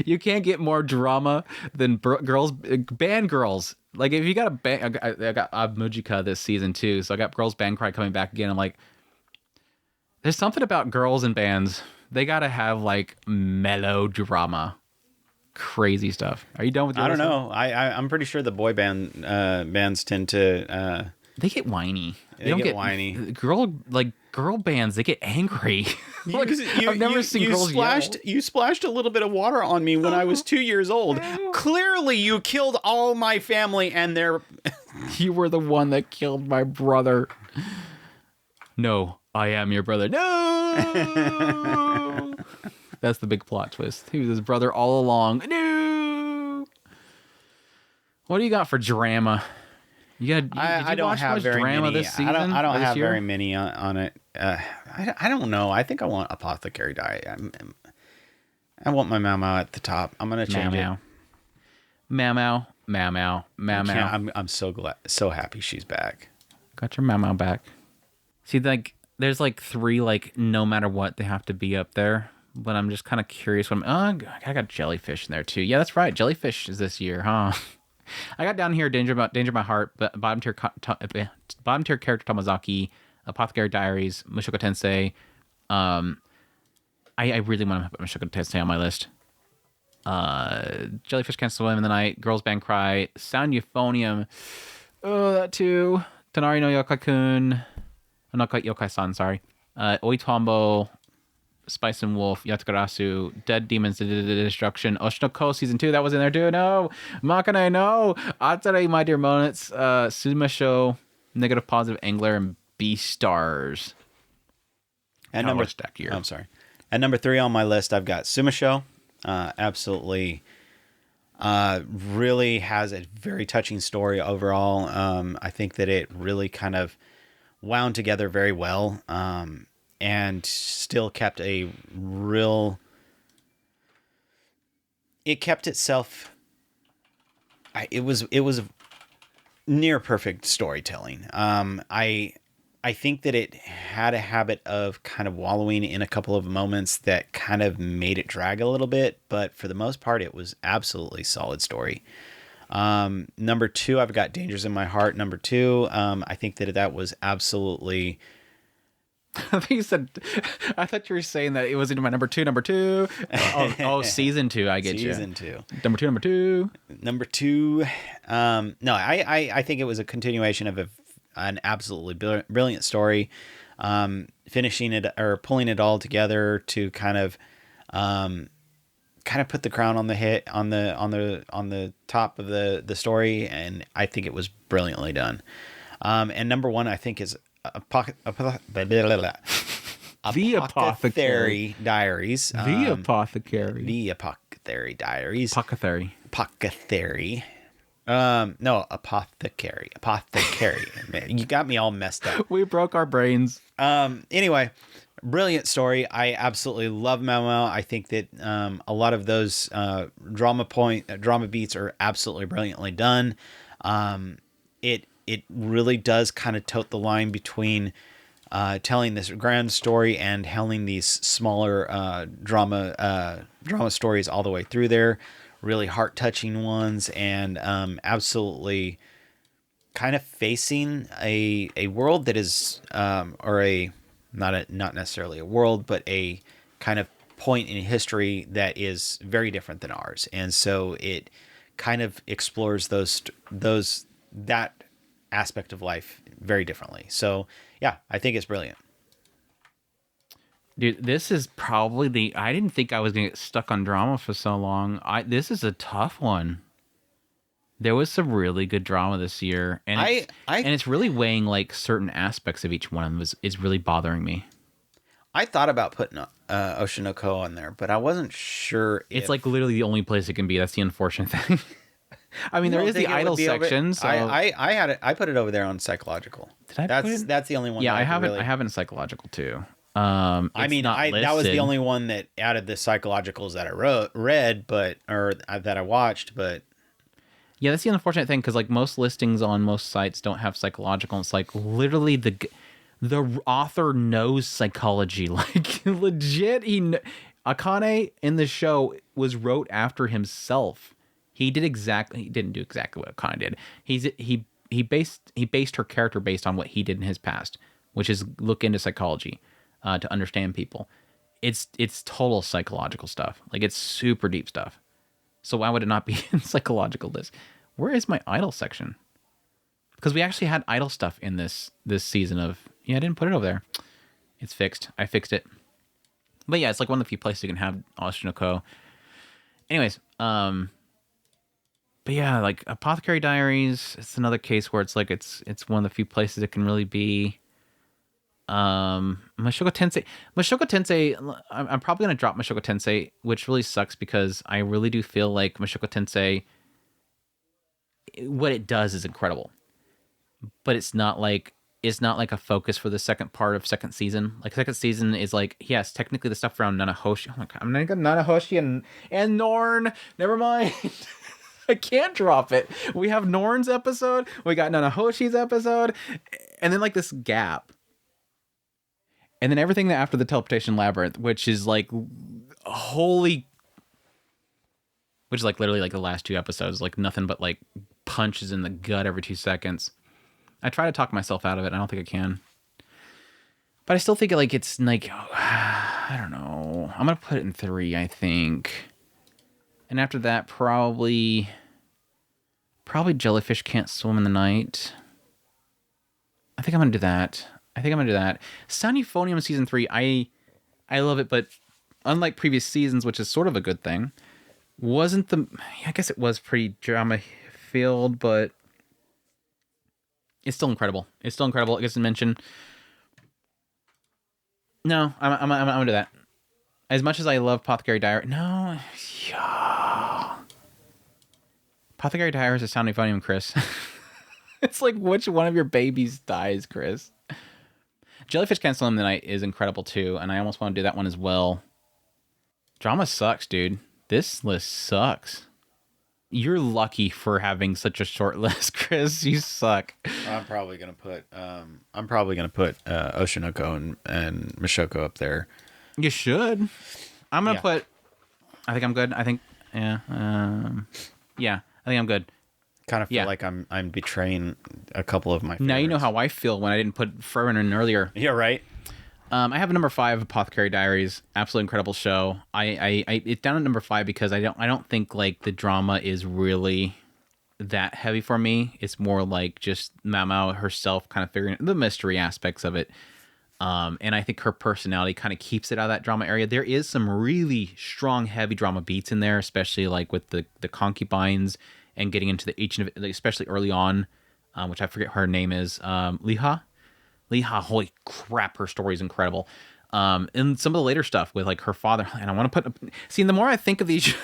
You can't get more drama than band girls. Like if you got a band, I got Mujika this season too, so I got Girls Band Cry coming back again. I'm like, there's something about girls and bands. They gotta have like melodrama. Crazy stuff. Are you done with your I don't list? know. I'm pretty sure the boy band bands tend to They get whiny. They get whiny. Girl bands, they get angry. Like, I've never seen girls yell. You splashed a little bit of water on me when I was 2 years old. Clearly, you killed all my family and their. You were the one that killed my brother. No, I am your brother. No. That's the big plot twist. He was his brother all along. No. What do you got for drama? I don't have very many. This season, I don't have very many on it. I don't know. I think I want Apothecary Die. I want my Mau Mau at the top. I'm gonna change it. Mau Mau. I'm so happy she's back. Got your Mau Mau back. See, like, there's like 3, like, no matter what, they have to be up there. But I'm just kind of curious. I got Jellyfish in there too. Yeah, that's right. Jellyfish is this year, huh? I got down here Danger My Heart, but bottom tier character Tomazaki, Apothecary Diaries, Mushoku Tensei. I really want to put Mushoku Tensei on my list. Jellyfish Can't Swim in the Night, Girls Band Cry, Sound Euphonium. Oh, that too. Tonari no Yokai-kun. Not quite Yokai-san, sorry. Oitombo, Spice and Wolf, Yatsukarasu, Dead Demons, Destruction, Oshinoko Season 2, that was in there too. No. Makeine, no. Atare, My Dear Monets, Sumasho, Negative Positive Angler, and Beastars. And stack year. I'm sorry. At number 3 on my list, I've got Sumasho. Absolutely really has a very touching story overall. I think that it really kind of wound together very well. And still kept it kept itself. It was near perfect storytelling. I think that it had a habit of kind of wallowing in a couple of moments that kind of made it drag a little bit, but for the most part, it was absolutely solid story. Number 2, I've got Dangers in My Heart. Number 2, I think that was absolutely. I think you said. I thought you were saying that it was in my number two. Season 2. I get you. Season 2. Number two. Number 2. No, I think it was a continuation of an absolutely brilliant story. Finishing it or pulling it all together to kind of put the crown on the top of the story, and I think it was brilliantly done. And number 1, I think, is The Apothecary Diaries. The Apothecary. The Apothecary Diaries. Apothecary. No, Apothecary. Man, you got me all messed up. We broke our brains. Anyway, brilliant story. I absolutely love Mau Mau. I think that a lot of those drama beats are absolutely brilliantly done. It really does kind of tote the line between telling this grand story and telling these smaller drama stories all the way through there. Really heart-touching ones, and absolutely kind of facing a world that is not necessarily a world, but a kind of point in history that is very different than ours. And so it kind of explores that aspect of life very differently. So yeah, I think it's brilliant. Dude, this is probably I didn't think I was gonna get stuck on drama for so long. This is a tough one. There was some really good drama this year, and it's really weighing like certain aspects of each one of them is really bothering me. I thought about putting Oshinoko on there, but I wasn't sure. It's like literally the only place it can be. That's the unfortunate thing. I mean, there is the idol section. So I had it. I put it over there on psychological. Did I put it? That's the only one. Yeah, that I have it. really... I have it in psychological too. I mean, that was the only one that out of the psychologicals that I read, that I watched, but. Yeah, that's the unfortunate thing because like most listings on most sites don't have psychological. It's like literally the author knows psychology, like legit. Akane in the show wrote after himself. He didn't do exactly what Akane did. He based her character based on what he did in his past, which is look into psychology to understand people. It's total psychological stuff. Like it's super deep stuff. So why would it not be in psychological list? Where is my idol section? Because we actually had idol stuff in this season of... Yeah, I didn't put it over there. It's fixed. I fixed it. But yeah, it's like one of the few places you can have Oshinoko. Anyways, but yeah, like Apothecary Diaries, it's another case where it's like it's one of the few places it can really be. Mushoku Tensei, I'm probably going to drop Mushoku Tensei, which really sucks because I really do feel like Mushoku Tensei, what it does is incredible, but it's not like a focus for the second part of second season. Like second season is like, yes, technically the stuff around Nanahoshi. Oh my God, I'm going to go Nanahoshi and Norn. Never mind. I can't drop it. We have Norn's episode. We got Nanahoshi's episode. And then like this gap. And then everything after the Teleportation Labyrinth, which is like which is like literally like the last two episodes, like nothing but like punches in the gut every 2 seconds. I try to talk myself out of it. I don't think I can. But I still think it's like, I don't know. I'm going to put it in 3, I think. And after that, probably Jellyfish Can't Swim in the Night. I think I'm going to do that. Sound Euphonium Season 3, I love it, but unlike previous seasons, which is sort of a good thing, I guess it was pretty drama-filled, but it's still incredible. It gets a mention. No, I'm going to do that. As much as I love Apothecary Diary... No. Yeah. Apothecary Diary is a Sound Euphonium, Chris. It's like, which one of your babies dies, Chris? Jellyfish Can't Swim in the Night is incredible too, and I almost want to do that one as well. Drama sucks, dude. This list sucks. You're lucky for having such a short list, Chris. You suck. I'm probably gonna put Oshinoko and Mishoko up there. You should. I'm gonna put. I think I'm good. I think yeah. I think I'm good. Kind of feel like I'm betraying a couple of my favorites. Now you know how I feel when I didn't put frieren in earlier. Yeah, right. I have a number 5, Apothecary Diaries. Absolutely incredible show. It's down at number 5 because I don't think like the drama is really that heavy for me. It's more like just Mamao herself kind of figuring out the mystery aspects of it. And I think her personality kind of keeps it out of that drama area. There is some really strong, heavy drama beats in there, especially like with the concubines and getting into especially early on, which I forget her name is, Liha, holy crap, her story is incredible. And some of the later stuff with like her father, and I want to see, the more I think of these,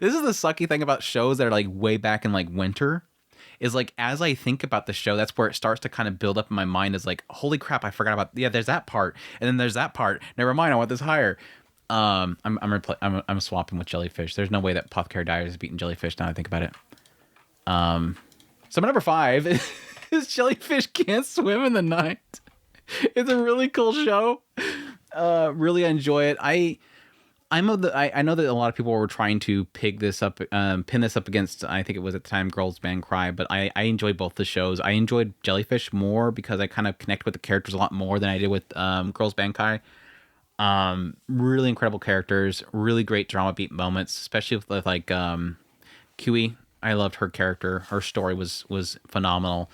this is the sucky thing about shows that are like way back in like winter, is like, as I think about the show, that's where it starts to kind of build up in my mind as like, holy crap, I forgot about, there's that part. And then there's that part. Never mind, I want this higher. I'm swapping with Jellyfish. There's no way that Apothecary Diaries is beating Jellyfish now I think about it. So my number 5 is Jellyfish Can't Swim in the Night. It's a really cool show. Really enjoy it. I know that a lot of people were trying to pin this up against, I think it was at the time, Girls Band Cry, but I enjoyed both the shows. I enjoyed Jellyfish more because I kind of connect with the characters a lot more than I did with Girls Band Cry. Really incredible characters, really great drama beat moments, especially with like Kiwi. I loved her character. Her story was phenomenal.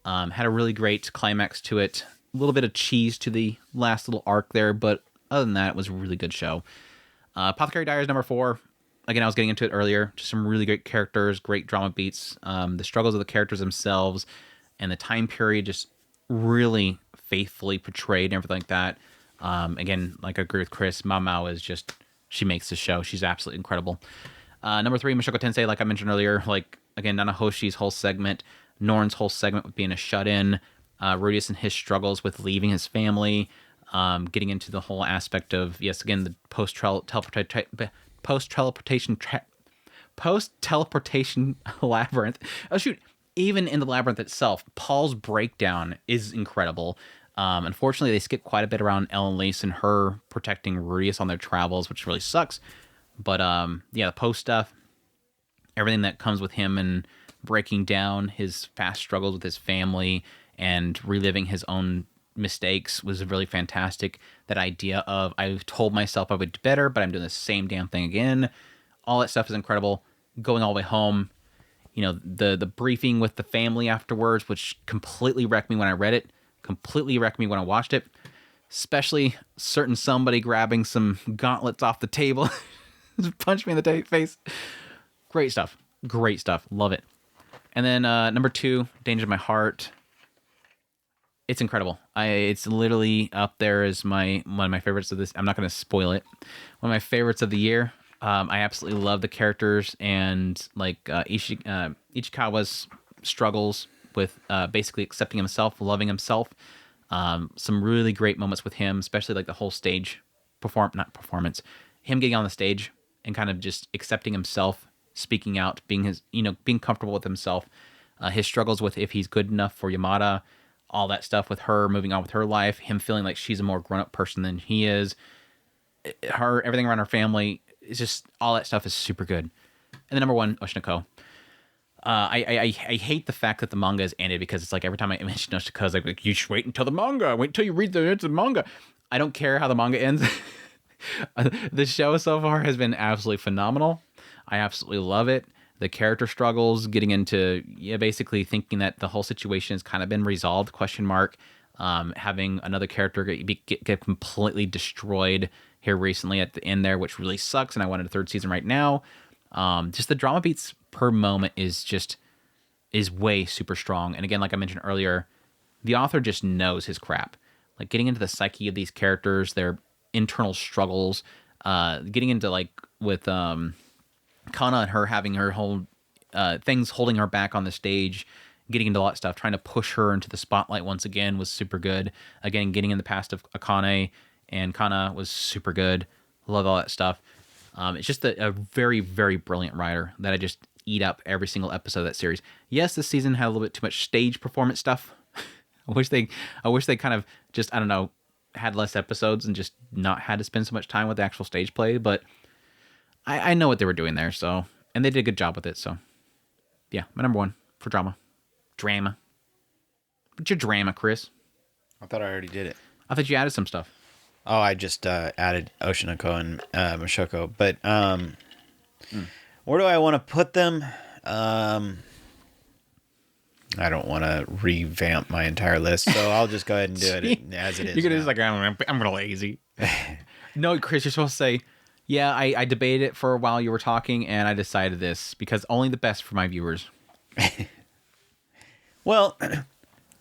Had a really great climax to it. little bit of cheese to the last little arc there, but other than that, it was a really good show. Apothecary Diaries number 4. Again, I was getting into it earlier. Just some really great characters, great drama beats. The struggles of the characters themselves and the time period just really faithfully portrayed and everything like that. Again, like I agree with Chris, Mao is just, she makes the show. She's absolutely incredible. Number 3, Mushoku Tensei, like I mentioned earlier, like, again, Nanahoshi's whole segment, Norn's whole segment with being a shut-in, Rudius and his struggles with leaving his family, getting into the whole aspect of, yes, again, the post-teleportation labyrinth. Oh, shoot. Even in the labyrinth itself, Paul's breakdown is incredible. Unfortunately, they skip quite a bit around Ellen Lace and her protecting Rudius on their travels, which really sucks. But yeah, the post stuff, everything that comes with him and breaking down his past struggles with his family and reliving his own mistakes was really fantastic. That idea of, I told myself I would do better, but I'm doing the same damn thing again. All that stuff is incredible. Going all the way home, you know, the briefing with the family afterwards, which completely wrecked me when I read it, completely wrecked me when I watched it, especially certain somebody grabbing some gauntlets off the table, punch me in the face. Great stuff. Great stuff. Love it. And then number 2, Danger to My Heart. It's incredible. It's literally up there as one of my favorites of this. I'm not going to spoil it. One of my favorites of the year. I absolutely love the characters and like Ichikawa's struggles with basically accepting himself, loving himself. Some really great moments with him, especially like the whole stage performance. Him getting on the stage and kind of just accepting himself, speaking out, being comfortable with himself. His struggles with if he's good enough for Yamada, all that stuff with her, moving on with her life, him feeling like she's a more grown-up person than he is. Everything around her family, it's just, all that stuff is super good. And then number 1, Oshinoko. I hate the fact that the manga is ended, because it's like every time I mention Oshinoko, it's like, you should wait until the manga. Wait until you read the end of the manga. I don't care how the manga ends. The show so far has been absolutely phenomenal. I absolutely love it. The character struggles, getting into basically thinking that the whole situation has kind of been resolved, ? Having another character get completely destroyed here recently at the end there, which really sucks, and I wanted a 3rd season right now. Just the drama beats per moment is way super strong. And again, like I mentioned earlier, the author just knows his crap. Like getting into the psyche of these characters, their internal struggles, getting into like with Kana and her having her whole things holding her back on the stage, getting into a lot of stuff, trying to push her into the spotlight once again was super good. Again, getting in the past of Akane and Kana was super good. Love all that stuff. It's just a very, very brilliant writer that I just eat up every single episode of that series. Yes, this season had a little bit too much stage performance stuff. I wish they kind of just, I don't know, had less episodes and just not had to spend so much time with the actual stage play, but I know what they were doing there, so, and they did a good job with it, so yeah, my number 1 for drama. What's your drama, Chris? I thought I already did it. I thought you added some stuff. Oh, I just added Oshinoko and Mushoku, but where do I want to put them? I don't want to revamp my entire list, so I'll just go ahead and do it as it is. You're gonna just like, I'm real lazy. No, Chris, you're supposed to say, yeah, I debated it for a while. You were talking, and I decided this because only the best for my viewers. Well,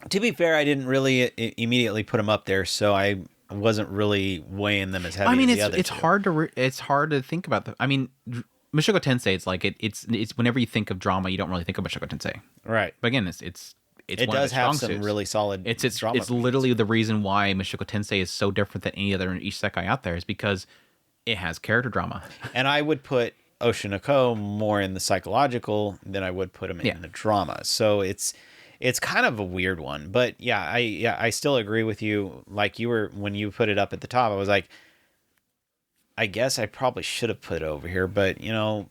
to be fair, I didn't really immediately put them up there, so I wasn't really weighing them as heavy as the other two. It's hard to think about them. I mean, Mushoku Tensei, it's like it's whenever you think of drama, you don't really think of Mushoku Tensei, right? But again, it one does have some suits. Really solid. Drama it's literally the reason why Mushoku Tensei is so different than any other isekai out there is because it has character drama. And I would put Oshinoko more in the psychological than I would put him in the drama. So it's kind of a weird one, but I still agree with you. Like you were, when you put it up at the top, I was like, I guess I probably should have put it over here, but it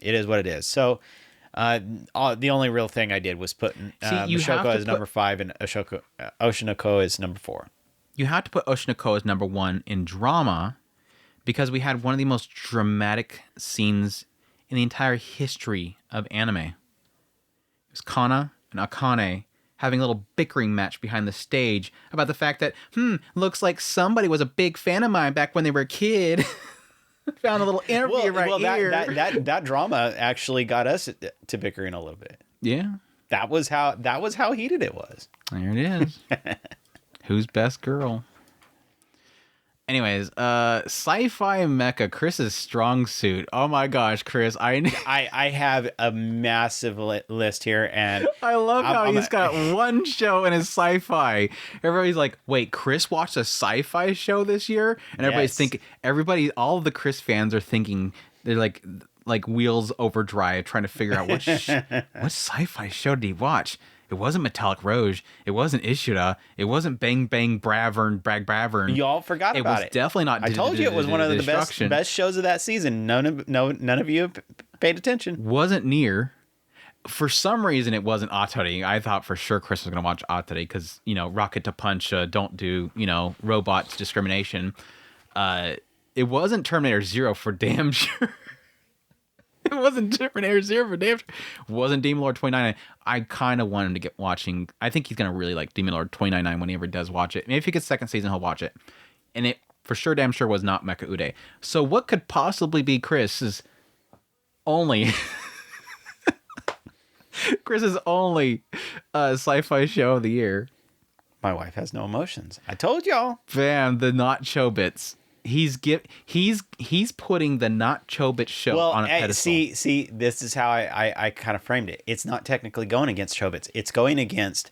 is what it is. So, the only real thing I did was put Mushoku as number 5 and Oshinoko as number 4. You have to put Oshinoko as number 1 in drama because we had one of the most dramatic scenes in the entire history of anime. It was Kana and Akane having a little bickering match behind the stage about the fact that, looks like somebody was a big fan of mine back when they were a kid. Found a little interview here. That drama actually got us to bickering a little bit. Yeah. That was how heated it was. There it is. Who's best girl? Anyways, Sci-Fi Mecha, Chris's strong suit. Oh my gosh, Chris, I have a massive list here, and I love how he's got one show in his sci-fi. Everybody's like, "Wait, Chris watched a sci-fi show this year?" And everybody's thinking, all of the Chris fans are thinking, they're like Wheels Overdrive, trying to figure out what sci-fi show did he watch. It wasn't Metallic Rouge. It wasn't Ishida. It wasn't Bang Bang Bravern Brag Bravern. Y'all forgot about it. It was definitely not. I told you it was one of the best shows of that season. None of you paid attention. Wasn't near. For some reason, it wasn't AOTY. I thought for sure Chris was going to watch AOTY because, Rocket to Punch, don't do, robots discrimination. It wasn't Terminator Zero for damn sure. It wasn't Terminator Zero for damn sure. It wasn't Demon Lord 2099. I kind of want him to get watching. I think he's going to really like Demon Lord 2099 when he ever does watch it. Maybe if he gets second season, he'll watch it. And it for sure, damn sure was not Mecha Ude. So what could possibly be Chris's only... Chris's only sci-fi show of the year? My wife has no emotions. I told y'all. Bam, the not Chobits. He's putting the not Chobits show on a pedestal. See, this is how I kind of framed it. It's not technically going against Chobits. It's going against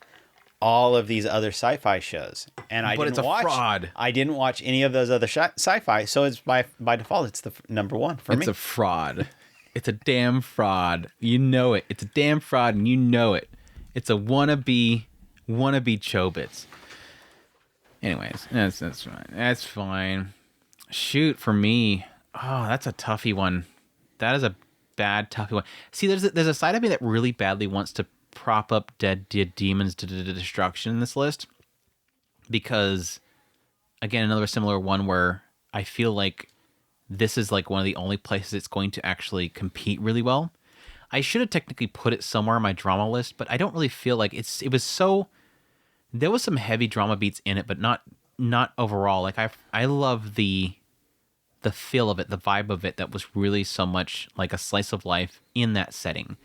all of these other sci-fi shows. And But it's a fraud. I didn't watch any of those other sci-fi, so it's by default it's the number one for me. It's a fraud. It's a damn fraud. You know it. It's a damn fraud, and you know it. It's a wannabe Chobits. Anyways, that's fine. That's fine. Shoot, for me, oh, that's a toughy one. That is a bad, toughy one. See, there's a side of me that really badly wants to prop up Dead Demons to Destruction in this list. Because, again, another similar one where I feel like this is like one of the only places it's going to actually compete really well. I should have technically put it somewhere on my drama list, but I don't really feel like it was so... There was some heavy drama beats in it, but not overall. Like I love the feel of it, the vibe of it, that was really so much like a slice of life in that setting.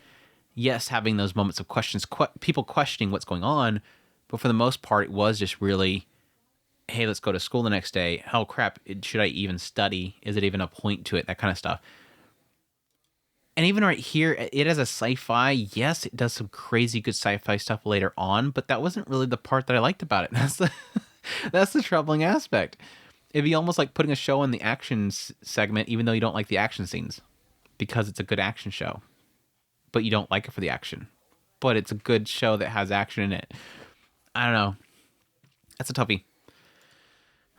Yes, having those moments of questions, people questioning what's going on, but for the most part, it was just really, hey, let's go to school the next day. Oh crap, should I even study? Is it even a point to it? That kind of stuff. And even right here, it as a sci-fi, yes, it does some crazy good sci-fi stuff later on, but that wasn't really the part that I liked about it. That's the troubling aspect. It'd be almost like putting a show in the action segment, even though you don't like the action scenes, because it's a good action show, but you don't like it for the action. But it's a good show that has action in it. I don't know. That's a toughie.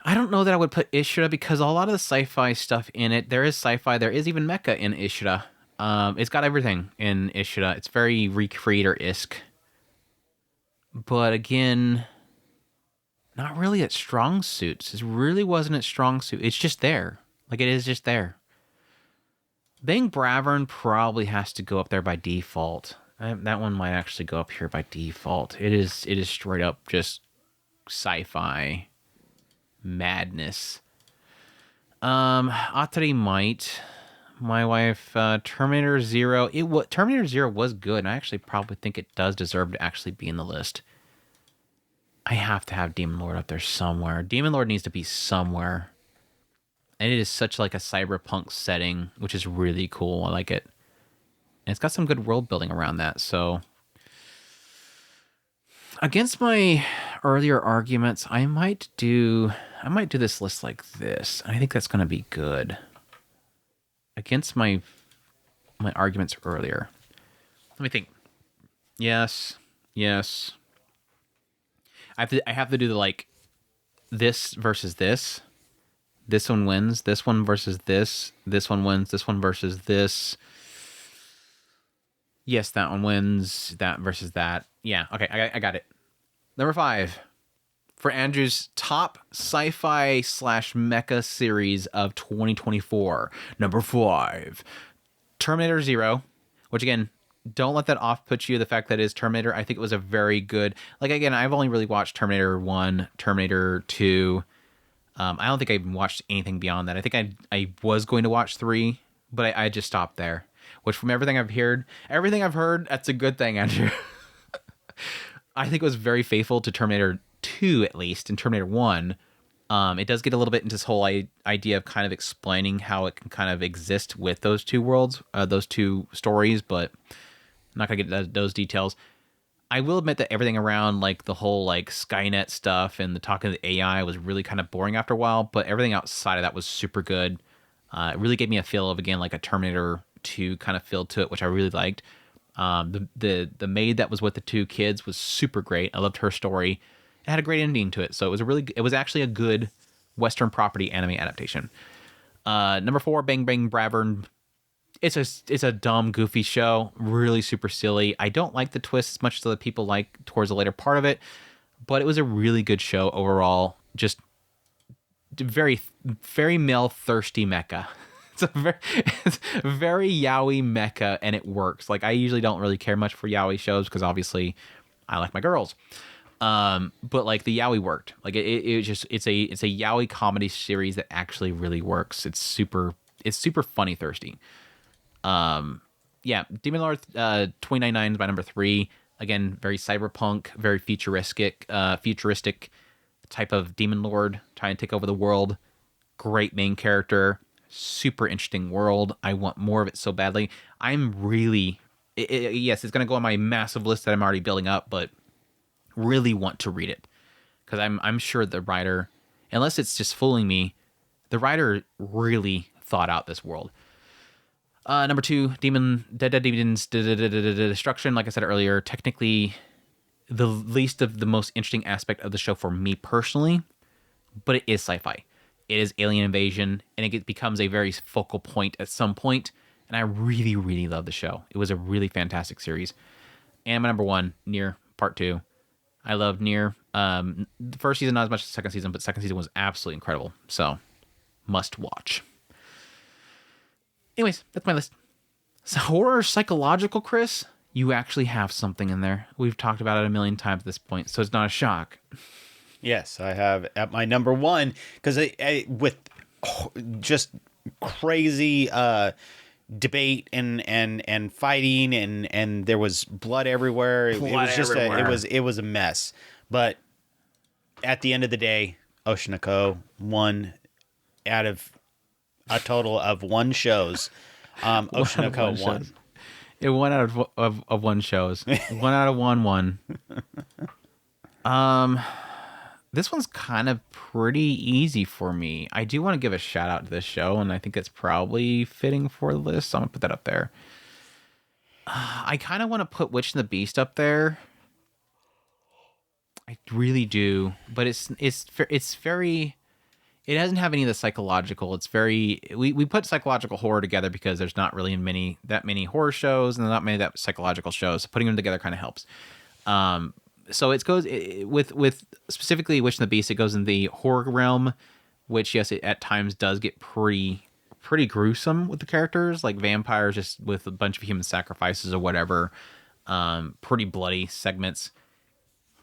I don't know that I would put Ishida because a lot of the sci-fi stuff in it, there is sci-fi, there is even mecha in Ishida. It's got everything in Ishida. It's very recreator-esque. But again, not really its strong suits. It really wasn't its strong suit. It's just there. Like, it is just there. Bang Bravern probably has to go up there by default. That one might actually go up here by default. It is straight up just sci-fi madness. AOTY might. My wife, Terminator Zero. Terminator Zero was good, and I actually probably think it does deserve to actually be in the list. I have to have Demon Lord up there somewhere. Demon Lord needs to be somewhere. And it is such like a cyberpunk setting, which is really cool. I like it. And it's got some good world building around that, so... Against my earlier arguments, I might do this list like this. I think that's going to be good. Against my arguments earlier. Let me think. Yes. I have to do the like this versus this. This one wins. This one versus this. This one wins. This one versus this. Yes, that one wins. That versus that. Yeah, okay, I got it. Number 5. For Andrew's top sci-fi / mecha series of 2024. Number 5. Terminator Zero, which again, don't let that off put you. The fact that it is Terminator, I think it was a very good. Like again, I've only really watched Terminator 1, Terminator 2. I don't think I even watched anything beyond that. I think I was going to watch 3, but I just stopped there. Which from everything I've heard, that's a good thing, Andrew. I think it was very faithful to Terminator 2, at least, and Terminator 1. It does get a little bit into this whole idea of kind of explaining how it can kind of exist with those two worlds, those two stories, but I'm not going to get into those details. I will admit that everything around like the whole like Skynet stuff and the talking to the AI was really kind of boring after a while, but everything outside of that was super good. It really gave me a feel of, again, like a Terminator 2 kind of feel to it, which I really liked. The maid that was with the two kids was super great. I loved her story. It had a great ending to it, so it was actually a good Western property anime adaptation. Number 4, Bang Bang Bravern. It's a dumb, goofy show, really super silly. I don't like the twist as much as other people like towards the later part of it, but it was a really good show overall. Just very, very male thirsty mecha. It's very yaoi mecha, and it works. Like I usually don't really care much for yaoi shows because obviously I like my girls. But like the yaoi worked. Like it's a yaoi comedy series that actually really works. It's super funny thirsty. Yeah, Demon Lord 2099 is my number 3. Again, very cyberpunk, very futuristic type of Demon Lord trying to take over the world. Great main character, super interesting world. I want more of it so badly. I'm really yes, it's going to go on my massive list that I'm already building up, but really want to read it because I'm sure the writer, unless it's just fooling me, the writer really thought out this world. Number 2, Dead Demons Destruction. Like I said earlier, technically the least of the most interesting aspect of the show for me personally, but it is sci-fi. It is alien invasion, and it becomes a very focal point at some point, and I really, really love the show. It was a really fantastic series. And my number 1, Nier Part 2. I loved Nier. The first season, not as much as the second season, but the second season was absolutely incredible. So, must watch. Anyways, that's my list. So horror psychological, Chris, you actually have something in there. We've talked about it a million times at this point, so it's not a shock. Yes, I have at my number 1 because with just crazy debate and fighting and there was blood everywhere. It was just it was a mess. But at the end of the day, Oshinoko won out of a total of 1 shows. Oshinoko won. It won out of 1 shows. 1 out of 1. This one's kind of pretty easy for me. I do want to give a shout out to this show, and I think it's probably fitting for the list, so I'm gonna put that up there. I kind of want to put Witch and the Beast up there. I really do, but it's very. It doesn't have any of the psychological. It's very. We put psychological horror together because there's not really that many horror shows and not many that psychological shows. So putting them together kind of helps. So it goes with specifically Witch and the Beast. It goes in the horror realm, which yes, it at times does get pretty gruesome with the characters, like vampires, just with a bunch of human sacrifices or whatever. Pretty bloody segments,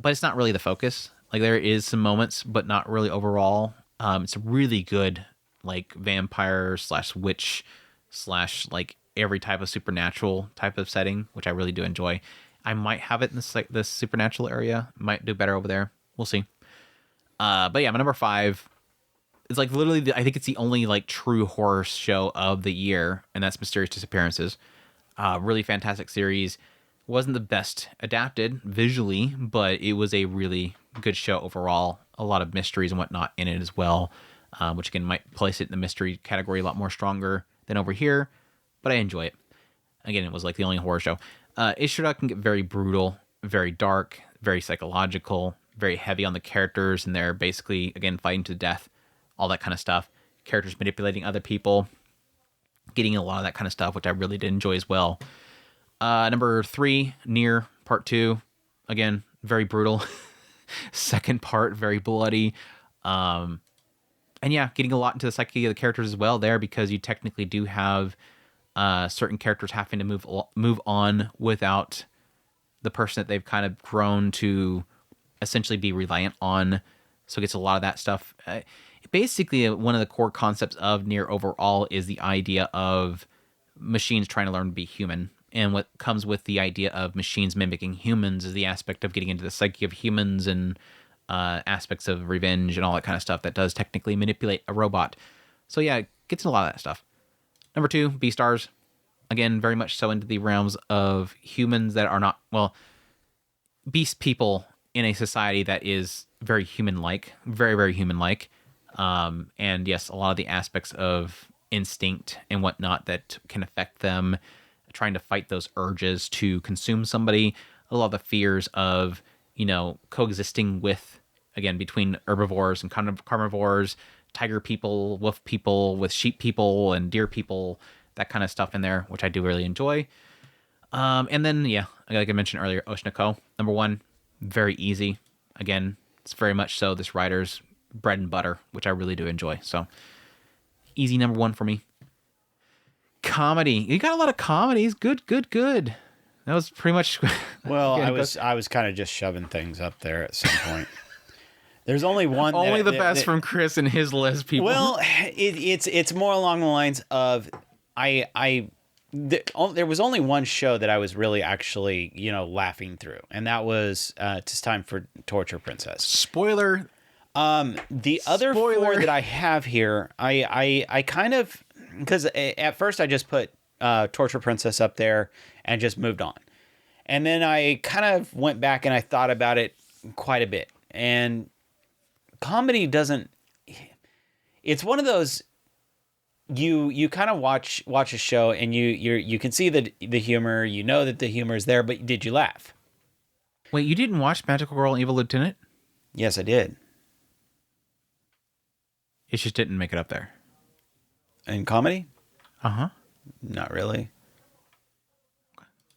but it's not really the focus. Like there is some moments, but not really overall. It's a really good like vampire / witch / like every type of supernatural type of setting, which I really do enjoy. I might have it in this supernatural area. Might do better over there. We'll see. But yeah, my number 5 is like literally, I think it's the only like true horror show of the year, and that's Mysterious Disappearances. Really fantastic series. Wasn't the best adapted visually, but it was a really good show overall. A lot of mysteries and whatnot in it as well, which again might place it in the mystery category a lot more stronger than over here, but I enjoy it. Again, it was like the only horror show. Ishura can get very brutal, very dark, very psychological, very heavy on the characters, and they're basically, again, fighting to death, all that kind of stuff. Characters manipulating other people, getting a lot of that kind of stuff, which I really did enjoy as well. Number 3, Nier Part 2. Again, very brutal. Second part, very bloody. And yeah, getting a lot into the psyche of the characters as well there, because you technically do have certain characters having to move on without the person that they've kind of grown to essentially be reliant on. So it gets a lot of that stuff. Basically, one of the core concepts of Nier overall is the idea of machines trying to learn to be human. And what comes with the idea of machines mimicking humans is the aspect of getting into the psyche of humans and aspects of revenge and all that kind of stuff that does technically manipulate a robot. So yeah, it gets into a lot of that stuff. Number 2, Beastars. Again, very much so into the realms of humans that are not, well, beast people in a society that is very human-like, very, very human-like. And yes, a lot of the aspects of instinct and whatnot that can affect them, trying to fight those urges to consume somebody, a lot of the fears of, coexisting with, again, between herbivores and carnivores, tiger people, wolf people, with sheep people and deer people, that kind of stuff in there, which I do really enjoy. And then, yeah, like I mentioned earlier, Oshinoko, number 1, very easy. Again, it's very much so this writer's bread and butter, which I really do enjoy. So, easy number 1 for me. Comedy. You got a lot of comedies. Good. That was pretty much... Well, I was kind of just shoving things up there at some point. There's only one. Only the best from Chris and his list, people. Well, it's more along the lines of there was only one show that I was really actually laughing through, and that was It's Time for Torture Princess. Spoiler. The other 4 that I have here, I kind of, because at first I just put Torture Princess up there and just moved on, and then I kind of went back and I thought about it quite a bit, and comedy doesn't. It's one of those. You kind of watch a show and you can see the humor, that the humor is there, but did you laugh? Wait, you didn't watch Magical Girl and Evil Lieutenant? Yes, I did. It just didn't make it up there. In comedy? Uh-huh. Not really.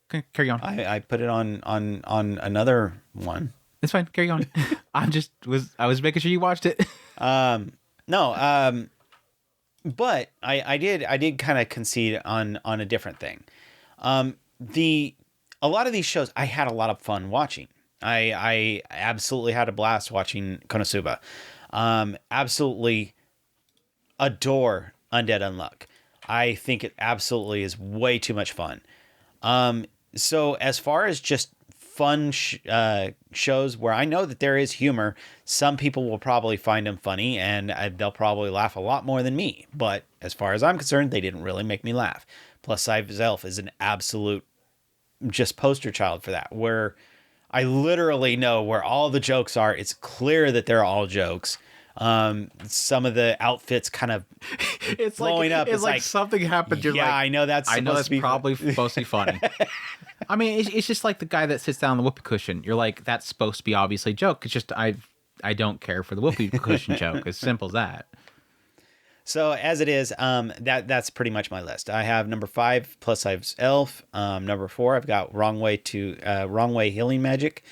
Okay, carry on. I put it on another one. It's fine, carry on. I was making sure you watched it. No, but I did kind of concede on a different thing. A lot of these shows I had a lot of fun watching. I absolutely had a blast watching Konosuba. Absolutely adore Undead Unluck. I think it absolutely is way too much fun. So as far as just fun shows where I know that there is humor, some people will probably find them funny and they'll probably laugh a lot more than me. But as far as I'm concerned, they didn't really make me laugh. Plus, Sci-Fi is an absolute just poster child for that, where I literally know where all the jokes are. It's clear that they're all jokes. Some of the outfits kind of it's blowing up. It's like something happened. You're I know that's probably supposed to be funny. I mean, it's just like the guy that sits down on the whoopee cushion. You're like, that's supposed to be obviously a joke. It's just I don't care for the whoopee cushion joke. As simple as that. So as it is, that's pretty much my list. I have number 5 Plus Size Elf. Number 4, I've got Wrong Way Healing Magic.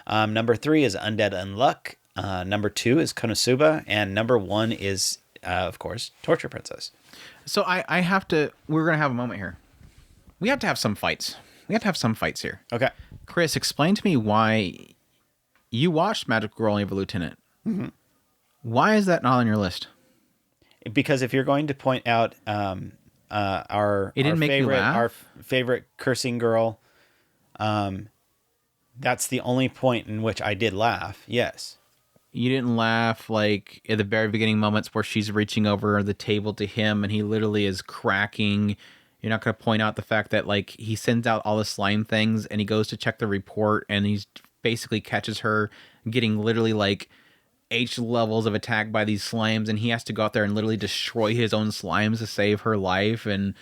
Number 3 is Undead Unluck. Number 2 is Konosuba, and number 1 is, of course, Torture Princess. So I have to. We're gonna have a moment here. We have to have some fights. We have to have some fights here. Okay, Chris, explain to me why you watched Magical Girl and Evil Lieutenant. Mm-hmm. Why is that not on your list? Because if you're going to point out our favorite cursing girl, that's the only point in which I did laugh. Yes. You didn't laugh like at the very beginning moments where she's reaching over the table to him and he literally is cracking. You're not going to point out the fact that like he sends out all the slime things and he goes to check the report and he's basically catches her getting literally like H levels of attack by these slimes and he has to go out there and literally destroy his own slimes to save her life. And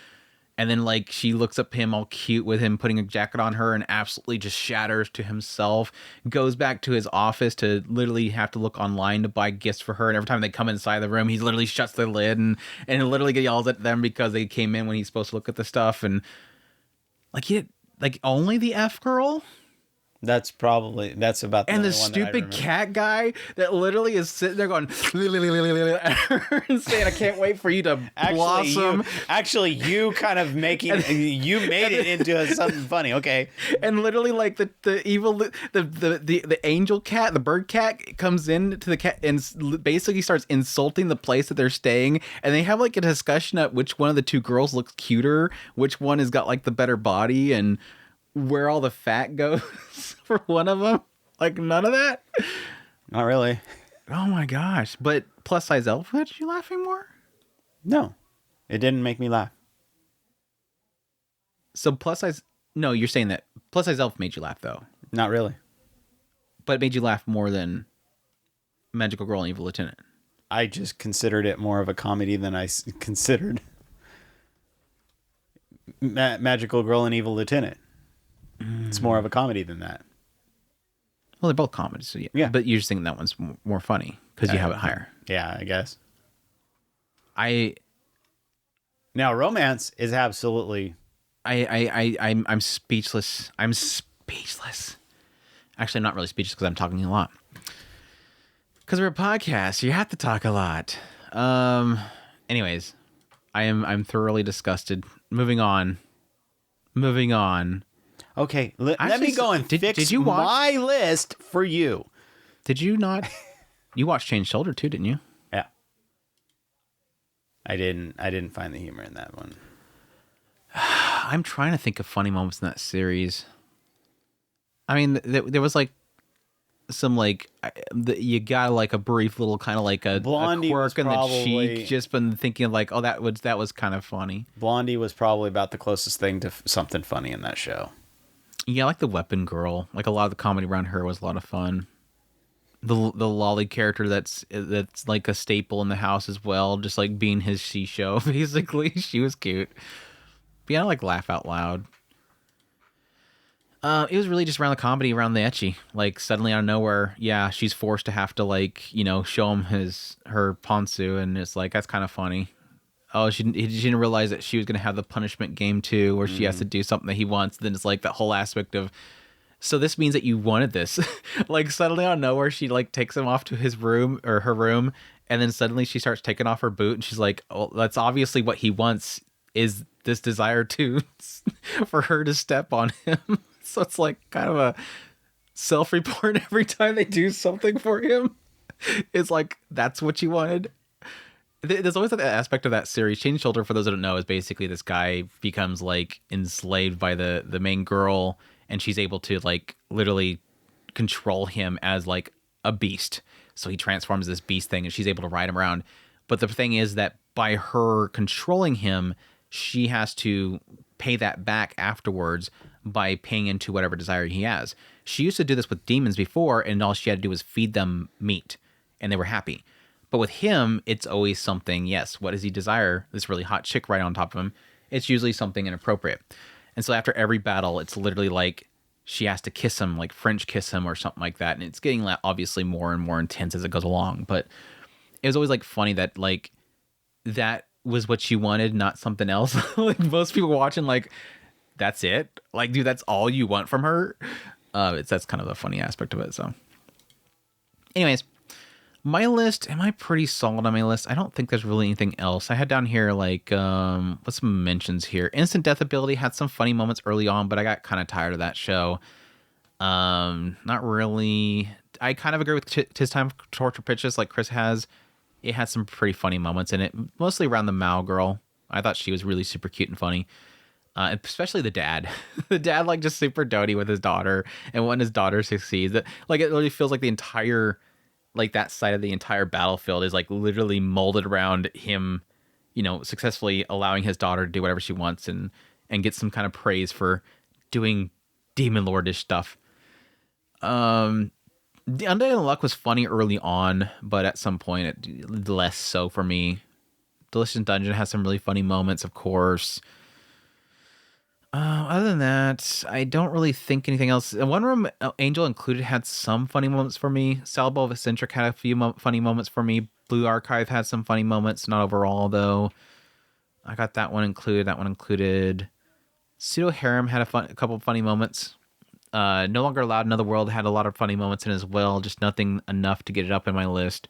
then like she looks up him all cute with him putting a jacket on her and absolutely just shatters to himself, goes back to his office to literally have to look online to buy gifts for her. And every time they come inside the room, he literally shuts the lid and literally yells at them because they came in when he's supposed to look at the stuff. And like only the F girl? That's about the And only the one that I stupid remember. cat guy that literally is sitting there going and saying, "I can't wait for you to blossom." You kind of you made it into something funny. Okay. And literally, like the evil the angel cat, the bird cat, comes in to the cat and basically starts insulting the place that they're staying. And they have like a discussion at which one of the two girls looks cuter, which one has got like the better body, and where all the fat goes for one of them. Like none of that. Not really. Oh my gosh! But plus size elf, had you laughing more? No, it didn't make me laugh. So plus size. No, you're saying that plus size elf made you laugh though, Not really. but it made you laugh more than Magical Girl and Evil Lieutenant. I just considered it more of a comedy than I considered Magical Girl and Evil Lieutenant. It's more of a comedy than that. Well, they're both comedies, so yeah. Yeah. But you're just thinking that one's more funny because you have it higher. Yeah, I guess. Now romance is absolutely. I'm speechless. I'm speechless. Actually, I'm not really speechless because I'm talking a lot. Because we're a podcast, you have to talk a lot. Anyways, I'm thoroughly disgusted. Moving on. Okay, let me go and fix you watch, my list for you. Did you not? You watched Chained Shoulder too, didn't you? Yeah. I didn't find the humor in that one. I'm trying to think of funny moments in that series. I mean, there was like some like you got like a brief little kind of like a quirk in the cheek. Just been thinking like, oh, that was kind of funny. Blondie was probably about the closest thing to something funny in that show. Yeah, like the Weapon Girl. Like a lot of the comedy around her was a lot of fun. The lolly character that's like a staple in the house as well, just like being his she show basically. She was cute. But yeah, I like laugh out loud. It was really just around the comedy, around the ecchi. Like suddenly out of nowhere, yeah, she's forced to have to like, show him her ponsu, and it's like that's kind of funny. Oh, she didn't realize that she was gonna have the punishment game too, where she has to do something that he wants. Then it's like that whole aspect of, so this means that you wanted this. Like suddenly out of nowhere, she like takes him off to his room or her room, and then suddenly she starts taking off her boot, and she's like, "Oh, that's obviously what he wants, is this desire to for her to step on him." So it's like kind of a self-report every time they do something for him. It's like, that's what you wanted. There's always that aspect of that series. Chained Shoulder, for those that don't know, is basically this guy becomes like enslaved by the main girl, and she's able to like literally control him as like a beast. So he transforms this beast thing, and she's able to ride him around. But the thing is that by her controlling him, she has to pay that back afterwards by paying into whatever desire he has. She used to do this with demons before, and all she had to do was feed them meat, and they were happy. But with him, it's always something, yes, what does he desire? This really hot chick right on top of him. It's usually something inappropriate. And so after every battle, it's literally like she has to kiss him, like French kiss him or something like that. And it's getting obviously more and more intense as it goes along. But it was always like funny that like that was what she wanted, not something else. Like most people watching, like, that's it? Like, dude, that's all you want from her? That's kind of the funny aspect of it. So anyways, my list, am I pretty solid on my list? I don't think there's really anything else. I had down here like what's some mentions here. Instant Death Ability had some funny moments early on, but I got kind of tired of that show. Not really. I kind of agree with Tis Time for Torture Pitches, like Chris has. It had some pretty funny moments in it, mostly around the Mao girl. I thought she was really super cute and funny. Especially the dad. The dad, like, just super doty with his daughter, and when his daughter succeeds, like, it really feels like the entire, like, that side of the entire battlefield is like literally molded around him, successfully allowing his daughter to do whatever she wants and get some kind of praise for doing demon lordish stuff. The Undead Unluck was funny early on, but at some point it less so for me. Delicious Dungeon has some really funny moments, of course. Other than that, I don't really think anything else. One Room Angel Included had some funny moments for me. Salvo of Eccentric had a few funny moments for me. Blue Archive had some funny moments, not overall though. I got that one included. Pseudo Harem had a couple of funny moments. No Longer Allowed Another World had a lot of funny moments in it as well, just nothing enough to get it up in my list.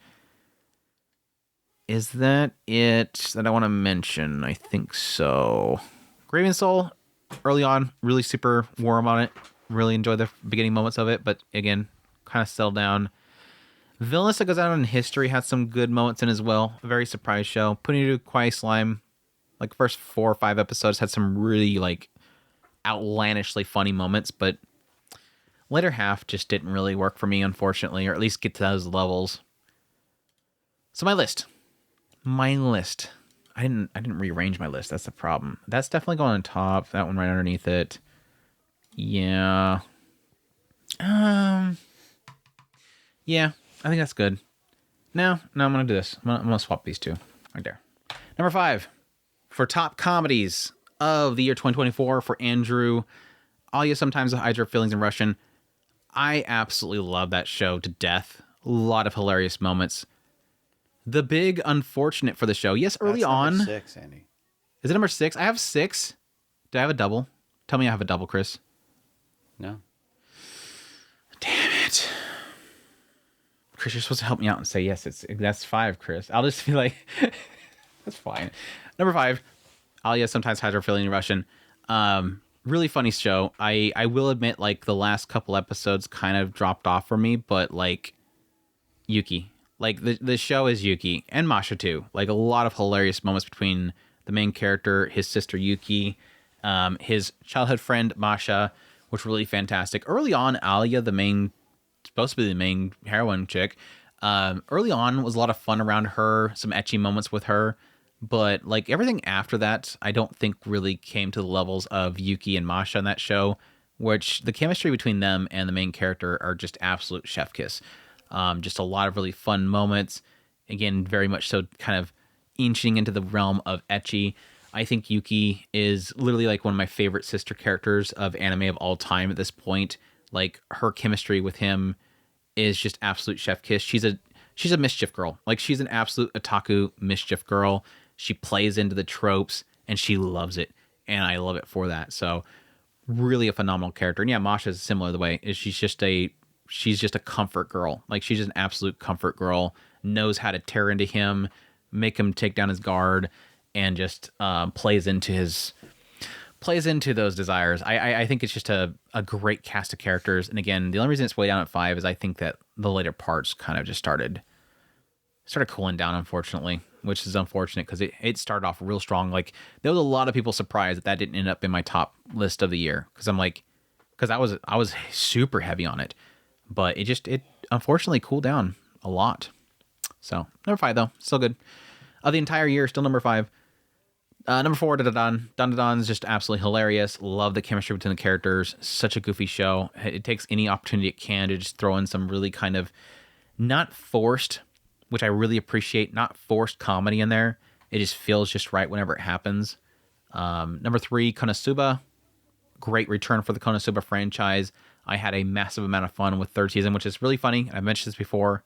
Is that it that I want to mention? I think so. Graven Soul, early on, really super warm on it. Really enjoyed the beginning moments of it, but again, kind of settled down. Villainous That Goes Out in History had some good moments in as well. A very surprise show. Putting You to Quiet Slime, like first 4 or 5 episodes had some really like outlandishly funny moments, but later half just didn't really work for me, unfortunately, or at least get to those levels. So my list. I didn't rearrange my list. That's the problem. That's definitely going on top. That one right underneath it. Yeah. Yeah, I think that's good. No, I'm gonna do this. I'm gonna swap these two right there. Number 5 for top comedies of the year 2024 for Andrew. Alya Sometimes I Hide Your Feelings in Russian. I absolutely love that show to death. A lot of hilarious moments. The big unfortunate for the show. Yes, early on. Number 6, Andy. Is it number 6? I have 6. Do I have a double? Tell me I have a double, Chris. No. Damn it. Chris, you're supposed to help me out and say yes. That's 5, Chris. I'll just be like, that's fine. Number 5, Alya Sometimes Hides Her Feeling in Russian. Really funny show. I will admit, like, the last couple episodes kind of dropped off for me, but like Yuki. Like the show is Yuki and Masha too. Like a lot of hilarious moments between the main character, his sister Yuki, his childhood friend Masha, which were really fantastic. Early on, Alya, supposed to be the main heroine chick, early on was a lot of fun around her, some ecchi moments with her, but like everything after that, I don't think really came to the levels of Yuki and Masha in that show, which the chemistry between them and the main character are just absolute chef kiss. Just a lot of really fun moments. Again, very much so kind of inching into the realm of ecchi. I think Yuki is literally like one of my favorite sister characters of anime of all time at this point. Like her chemistry with him is just absolute chef kiss. She's a mischief girl. Like she's an absolute otaku mischief girl. She plays into the tropes and she loves it. And I love it for that. So really a phenomenal character. And yeah, Masha's similar the way is she's just a comfort girl. Like she's just an absolute comfort girl, knows how to tear into him, make him take down his guard, and just plays into those desires. I think it's just a great cast of characters. And again, the only reason it's way down at 5 is I think that the later parts kind of just started cooling down, unfortunately, which is unfortunate because it started off real strong. Like there was a lot of people surprised that didn't end up in my top list of the year because I was super heavy on it. But it unfortunately cooled down a lot. So, number 5, though. Still good. Of the entire year, still number 5. Number 4, dandadan. Dandadan is just absolutely hilarious. Love the chemistry between the characters. Such a goofy show. It takes any opportunity it can to just throw in some really kind of not forced, which I really appreciate, not forced comedy in there. It just feels just right whenever it happens. Number 3, Konosuba. Great return for the Konosuba franchise. I had a massive amount of fun with 3rd season, which is really funny. I've mentioned this before.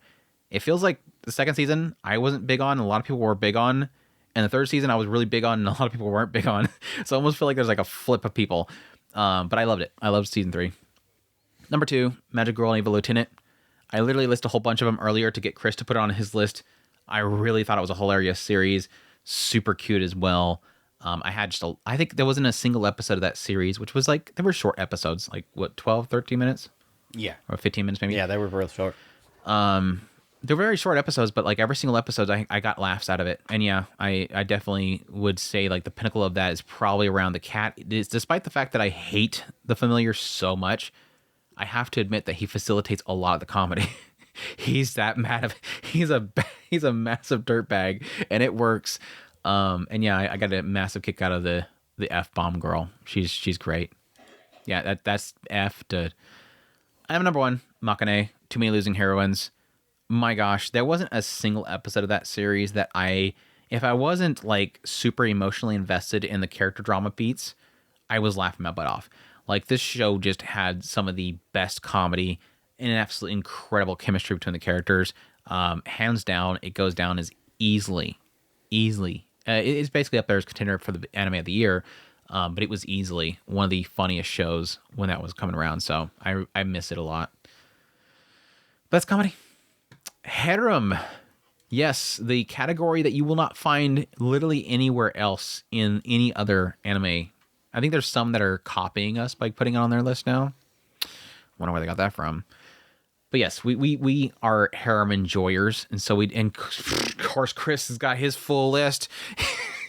It feels like the 2nd season I wasn't big on, a lot of people were big on. And the 3rd season I was really big on, and a lot of people weren't big on. So I almost feel like there's like a flip of people. But I loved it. I loved season 3. Number 2, Magic Girl and Evil Lieutenant. I literally listed a whole bunch of them earlier to get Chris to put it on his list. I really thought it was a hilarious series. Super cute as well. I think there wasn't a single episode of that series, which was like, they were short episodes, like what, 12, 13 minutes? Yeah. Or 15 minutes maybe? Yeah, they were real short. They're very short episodes, but like every single episode, I got laughs out of it. And yeah, I definitely would say like the pinnacle of that is probably around the cat. Despite the fact that I hate the familiar so much, I have to admit that he facilitates a lot of the comedy. He's that he's a massive dirtbag, and it works. And yeah, I got a massive kick out of the F-bomb girl. She's great. Yeah, that's F to... I have number 1, makeine, Too Many Losing Heroines. My gosh, there wasn't a single episode of that series that if I wasn't like super emotionally invested in the character drama beats, I was laughing my butt off. Like this show just had some of the best comedy and an absolutely incredible chemistry between the characters. Hands down, it goes down as easily. It's basically up there as contender for the anime of the year. But it was easily one of the funniest shows when that was coming around. So I miss it a lot. Best comedy. Harem. Yes, the category that you will not find literally anywhere else in any other anime. I think there's some that are copying us by putting it on their list now. Wonder where they got that from. But yes, we are harem enjoyers, and so and of course Chris has got his full list.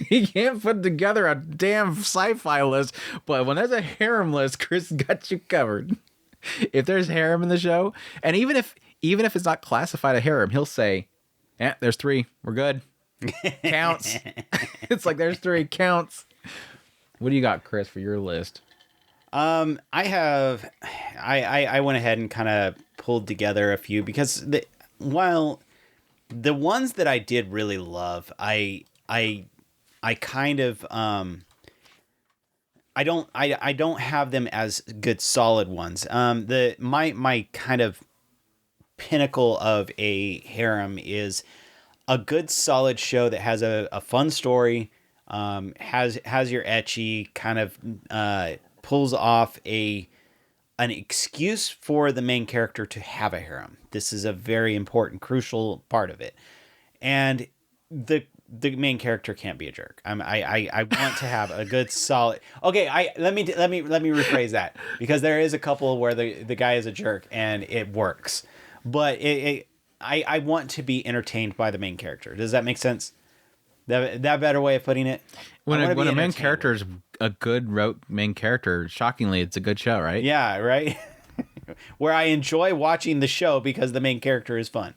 He can't put together a damn sci-fi list, but when there's a harem list, Chris got you covered. If there's harem in the show, and even if it's not classified a harem, he'll say, "Yeah, there's 3. We're good. Counts." It's like there's 3 counts. What do you got, Chris, for your list? I went ahead and kind of pulled together a few because while the ones that I did really love, I kind of I don't have them as good solid ones. My kind of pinnacle of a harem is a good solid show that has a fun story, has your ecchi, kind of pulls off an excuse for the main character to have a harem. This is a very important, crucial part of it. And the main character can't be a jerk. I want to have a good solid. Okay, let me rephrase that, because there is a couple where the guy is a jerk and it works. But I want to be entertained by the main character. Does that make sense? That better way of putting it? When a main character is a good main character, shockingly, it's a good show, right? Yeah, right? Where I enjoy watching the show because the main character is fun.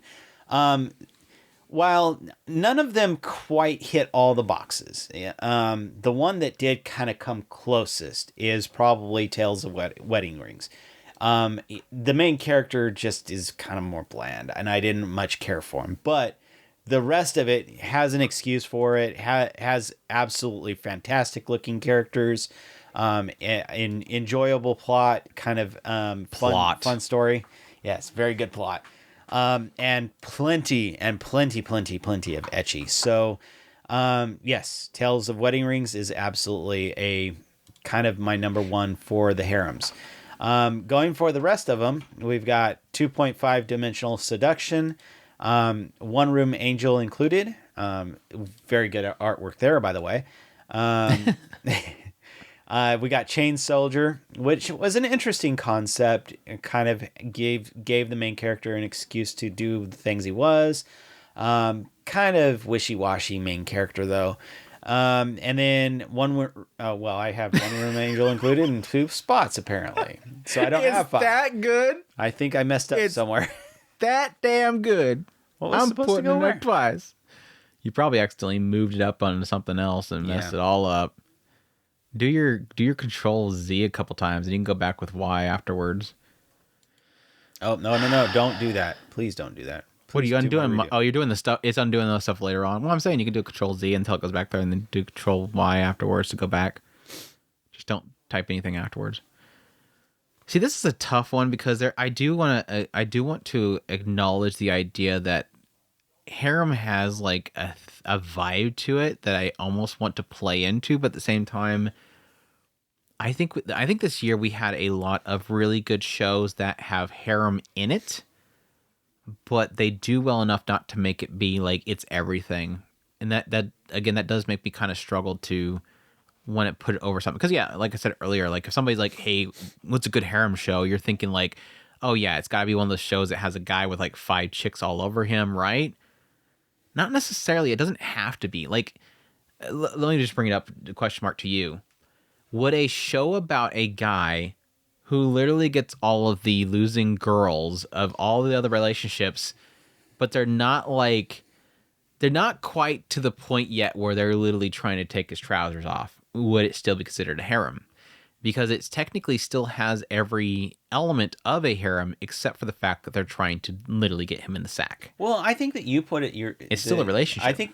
While none of them quite hit all the boxes, the one that did kind of come closest is probably Tales of Wedding Rings. The main character just is kind of more bland, and I didn't much care for him. But the rest of it has an excuse for it, has absolutely fantastic looking characters, enjoyable plot, kind of fun story. Yes, very good plot. And plenty of ecchi. So, yes, Tales of Wedding Rings is absolutely a kind of my number one for the harems. Going for the rest of them, we've got 2.5 Dimensional Seduction, One Room Angel included. Very good artwork there, by the way. We got Chain Soldier, which was an interesting concept. It kind of gave the main character an excuse to do the things he was. Kind of wishy-washy main character, though. And then I have One Room Angel included in 2 spots, apparently. So I don't have 5. Is that good? I think I messed up somewhere. That damn good. I'm putting it up twice. You probably accidentally moved it up onto something else and messed it all up. Do your Control Z a couple times, and you can go back with Y afterwards. Oh, no. Don't do that. Please don't do that. What are you undoing? Oh, you're doing the stuff. It's undoing the stuff later on. Well, I'm saying you can do Control Z until it goes back there, and then do Control Y afterwards to go back. Just don't type anything afterwards. See, this is a tough one because I do want to acknowledge the idea that harem has like a vibe to it that I almost want to play into, but at the same time, I think this year we had a lot of really good shows that have harem in it, but they do well enough not to make it be like it's everything. And that again, that does make me kind of struggle to want to put it over something. Because yeah, like I said earlier, like if somebody's like, hey, what's a good harem show? You're thinking like, oh yeah, it's got to be one of those shows that has a guy with like 5 chicks all over him, right? Not necessarily. It doesn't have to be. Like, let me just bring it up, the question mark to you. Would a show about a guy who literally gets all of the losing girls of all the other relationships, but they're not quite to the point yet where they're literally trying to take his trousers off, would it still be considered a harem? Because it technically still has every element of a harem except for the fact that they're trying to literally get him in the sack. Well, I think that you put it. It's still a relationship. I think,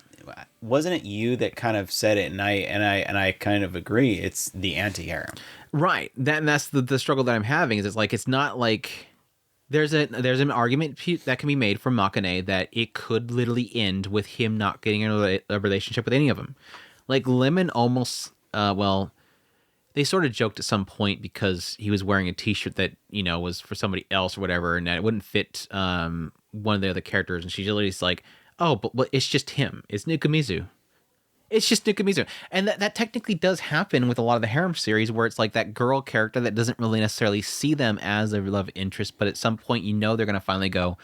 wasn't it you that kind of said it, and I kind of agree. It's the anti-harem, right? That's the struggle that I'm having. Is it's not like there's an argument that can be made from makeine that it could literally end with him not getting a relationship with any of them. Like Lemon almost they sort of joked at some point because he was wearing a T-shirt that was for somebody else or whatever, and that it wouldn't fit one of the other characters. And she's literally like, "Oh, but it's just him. It's Nukumizu. It's just Nukumizu." And that technically does happen with a lot of the Harem series, where it's like that girl character that doesn't really necessarily see them as a love interest, but at some point they're gonna finally go,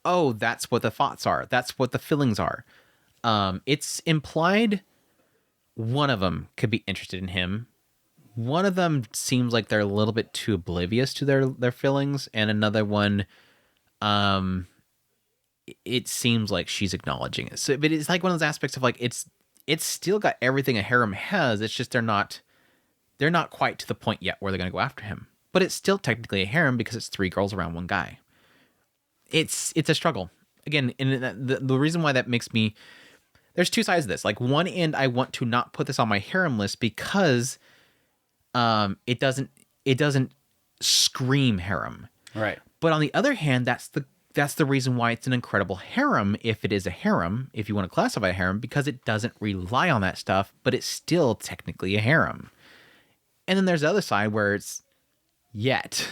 "Oh, that's what the thoughts are. That's what the feelings are." It's implied one of them could be interested in him. One of them seems like they're a little bit too oblivious to their feelings, and another one, it seems like she's acknowledging it. So, but it's like one of those aspects of like it's still got everything a harem has. It's just they're not quite to the point yet where they're gonna go after him. But it's still technically a harem because it's 3 girls around 1 guy. It's a struggle. Again, and the reason why that makes me, there's 2 sides of this. Like, one end, I want to not put this on my harem list because it doesn't scream harem. Right. But on the other hand, that's the reason why it's an incredible harem, if it is a harem, if you want to classify a harem, because it doesn't rely on that stuff, but it's still technically a harem. And then there's the other side where it's yet.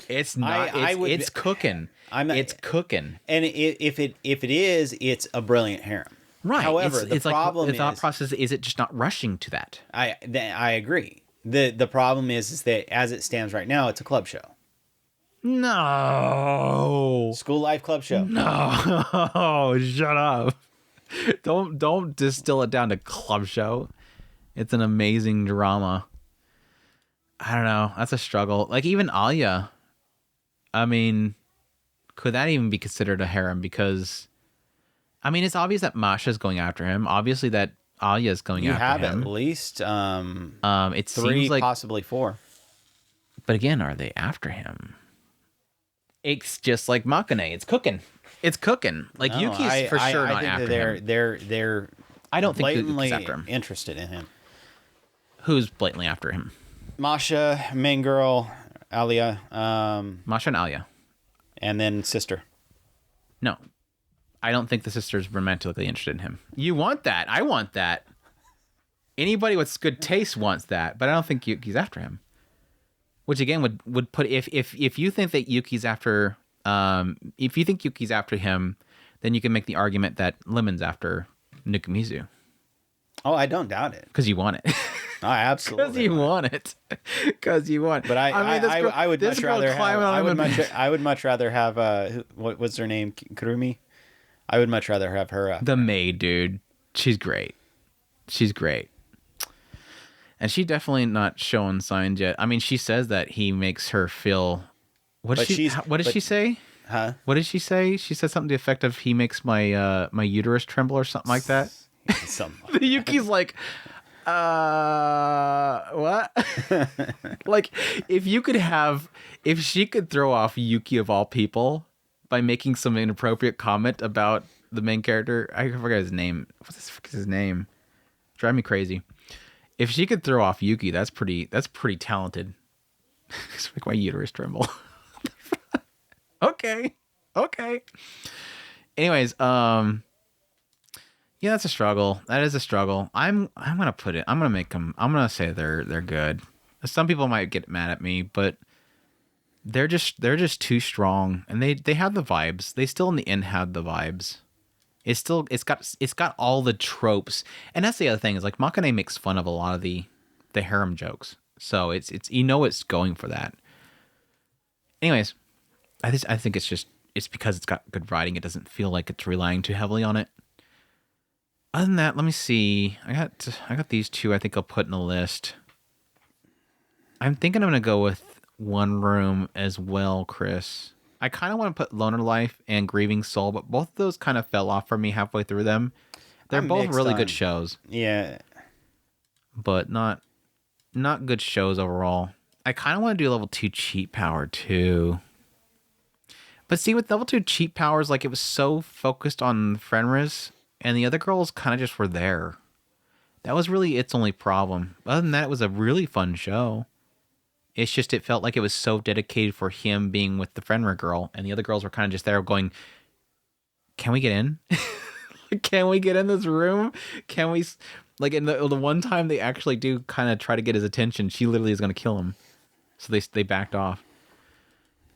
It's not. It's cooking. It's cooking. And if it is, it's a brilliant harem. Right. However, the problem the thought process is it just not rushing to that. I agree. The problem is that as it stands right now, it's a club show. No. School life club show. No. Shut up. Don't distill it down to club show. It's an amazing drama. I don't know. That's a struggle. Like, even Alya, I mean, could that even be considered a harem? Because, I mean, it's obvious that Masha's going after him. Obviously that Alya's going after him. You have at least it 3, seems like, possibly 4. But again, are they after him? It's just like makeine. It's cooking. It's cooking. Like, No, Yuki's for sure not after him. They're I don't think blatantly Yuki's after him. interested in him. Who's blatantly after him? Masha, main girl, Alya, Masha and Alya. and then sister. No. I don't think the sister's romantically interested in him. You want that. I want that. Anybody with good taste wants that, but I don't think Yuki's after him. Which again would put, if you think that Yuki's after if you think Yuki's after him, then you can make the argument that Lemon's after Nukumizu. Oh, I don't doubt it. Because you want it. I absolutely. Because you want it. Because you want. But I would much rather have. I would much rather have. What's her name? Kurumi. I would much rather have her. The maid, dude. She's great. She's great. And she definitely not showing signs yet. I mean, she says that he makes her feel. What did she say? Huh? What did she say? She said something to the effect of, "He makes my my uterus tremble" or something like that. Something. Yuki's like, what? Like, if she could throw off Yuki of all people by making some inappropriate comment about the main character, I forgot his name. What's his name? Drive me crazy. If she could throw off Yuki, that's pretty talented. Just make my uterus tremble. Okay. Anyways, yeah, that's a struggle. That is a struggle. I'm gonna say they're good. Some people might get mad at me, but they're just too strong, and they have the vibes. They still in the end have the vibes. It's got all the tropes, and that's the other thing is, like, makeine makes fun of a lot of the harem jokes, so it's it's going for that. Anyways, I think it's because it's got good writing. It doesn't feel like it's relying too heavily on it. Other than that, let me see. I got these 2. I think I'll put in a list. I'm thinking I'm gonna go with One Room as well, Chris. I kind of want to put Loner Life and Grieving Soul, but both of those kind of fell off for me halfway through them. They're both really good shows. Yeah. But not good shows overall. I kind of want to do Level 2 Cheat Power too. But see, with Level 2 Cheat Powers, like, it was so focused on Fenris, and the other girls kind of just were there. That was really its only problem. Other than that, it was a really fun show. It's just, it felt like it was so dedicated for him being with the Fenrir girl, and the other girls were kind of just there going, can we get in? Can we get in this room? Can we... Like in the one time they actually do kind of try to get his attention, she literally is going to kill him. So they backed off.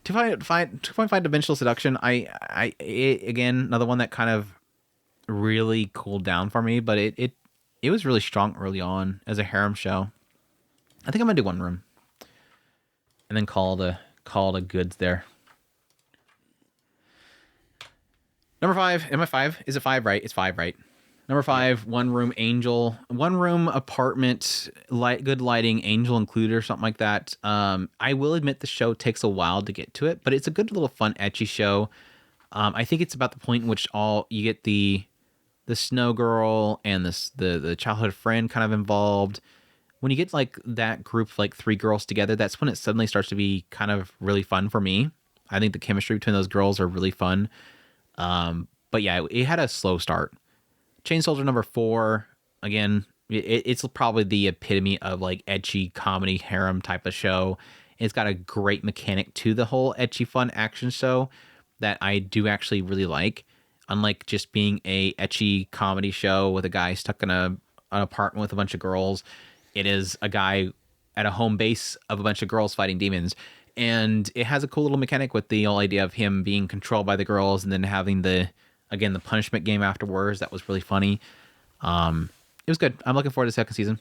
2.5 dimensional seduction. Again, another one that kind of really cooled down for me, but it was really strong early on as a harem show. I think I'm gonna do one room, and then call it a goods there. Number 5. Am I 5? Is it 5? Right? It's 5, right? Number 5, one room angel, one room apartment, good lighting, angel included or something like that. I will admit the show takes a while to get to it, but it's a good little fun ecchi show. I think it's about the point in which you get the snow girl and the childhood friend kind of involved. When you get like that group, like 3 girls together, that's when it suddenly starts to be kind of really fun for me. I think the chemistry between those girls are really fun. But yeah, it had a slow start. Chain Soldier number 4, again, it's probably the epitome of like ecchi comedy harem type of show. It's got a great mechanic to the whole ecchi fun action show that I do actually really like. Unlike just being a ecchi comedy show with a guy stuck in an apartment with a bunch of girls, it is a guy at a home base of a bunch of girls fighting demons. And it has a cool little mechanic with the whole idea of him being controlled by the girls and then having the punishment game afterwards. That was really funny. It was good. I'm looking forward to the second season.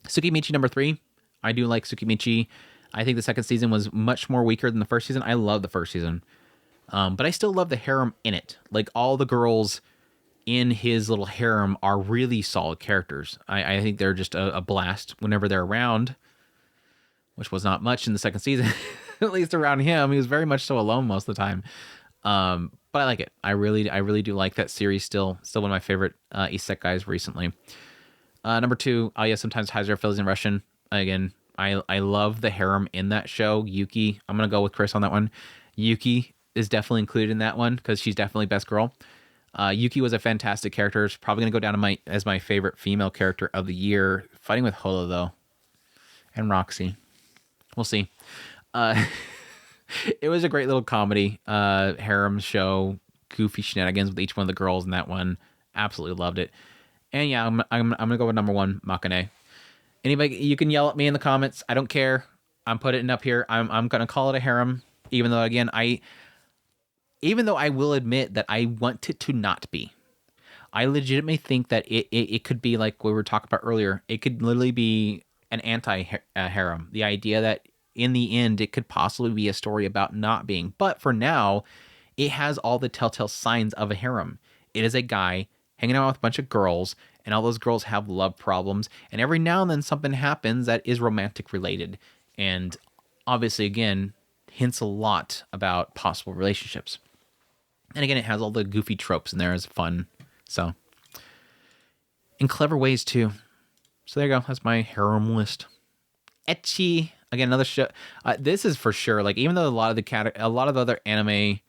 Tsukimichi number 3. I do like Tsukimichi. I think the second season was much more weaker than the first season. I love the first season. But I still love the harem in it. Like all the girls in his little harem are really solid characters. I think they're just a blast whenever they're around, which was not much in the second season, at least around him. He was very much so alone most of the time. But I like it. I really do like that series. Still one of my favorite isekais recently. Number 2, oh yeah, sometimes Heiser fills in Russian. Again, I love the harem in that show. Yuki, I'm gonna go with Chris on that one. Yuki is definitely included in that one because she's definitely best girl. Yuki was a fantastic character. It's probably gonna go down as my favorite female character of the year. Fighting with Holo though, and Roxy. We'll see. It was a great little comedy harem show, goofy shenanigans with each one of the girls in that one. Absolutely loved it. And yeah, I'm gonna go with number 1, makeine. Anybody, you can yell at me in the comments. I don't care. I'm putting it up here. I'm gonna call it a harem, even though again I will admit that I want it to not be. I legitimately think that it could be like we were talking about earlier. It could literally be an anti-harem. The idea that in the end, it could possibly be a story about not being. But for now, it has all the telltale signs of a harem. It is a guy hanging out with a bunch of girls, and all those girls have love problems. And every now and then something happens that is romantic related. And obviously, again, hints a lot about possible relationships. And again, it has all the goofy tropes in there as fun. So, in clever ways too. So there you go. That's my harem list. Ecchi. Again, another show. This is for sure. Like, even though a lot of the other anime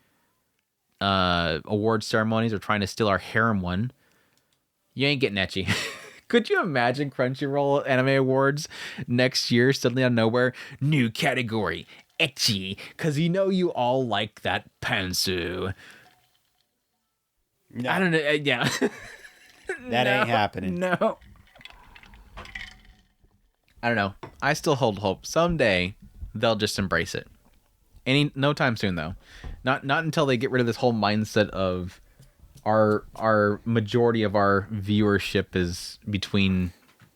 award ceremonies are trying to steal our harem one, you ain't getting ecchi. Could you imagine Crunchyroll Anime Awards next year suddenly out of nowhere? New category, ecchi, because you all like that pantsu. No. I don't know. Yeah. That ain't happening. No. I don't know. I still hold hope. Someday they'll just embrace it. No time soon though. Not until they get rid of this whole mindset of our majority of our viewership is between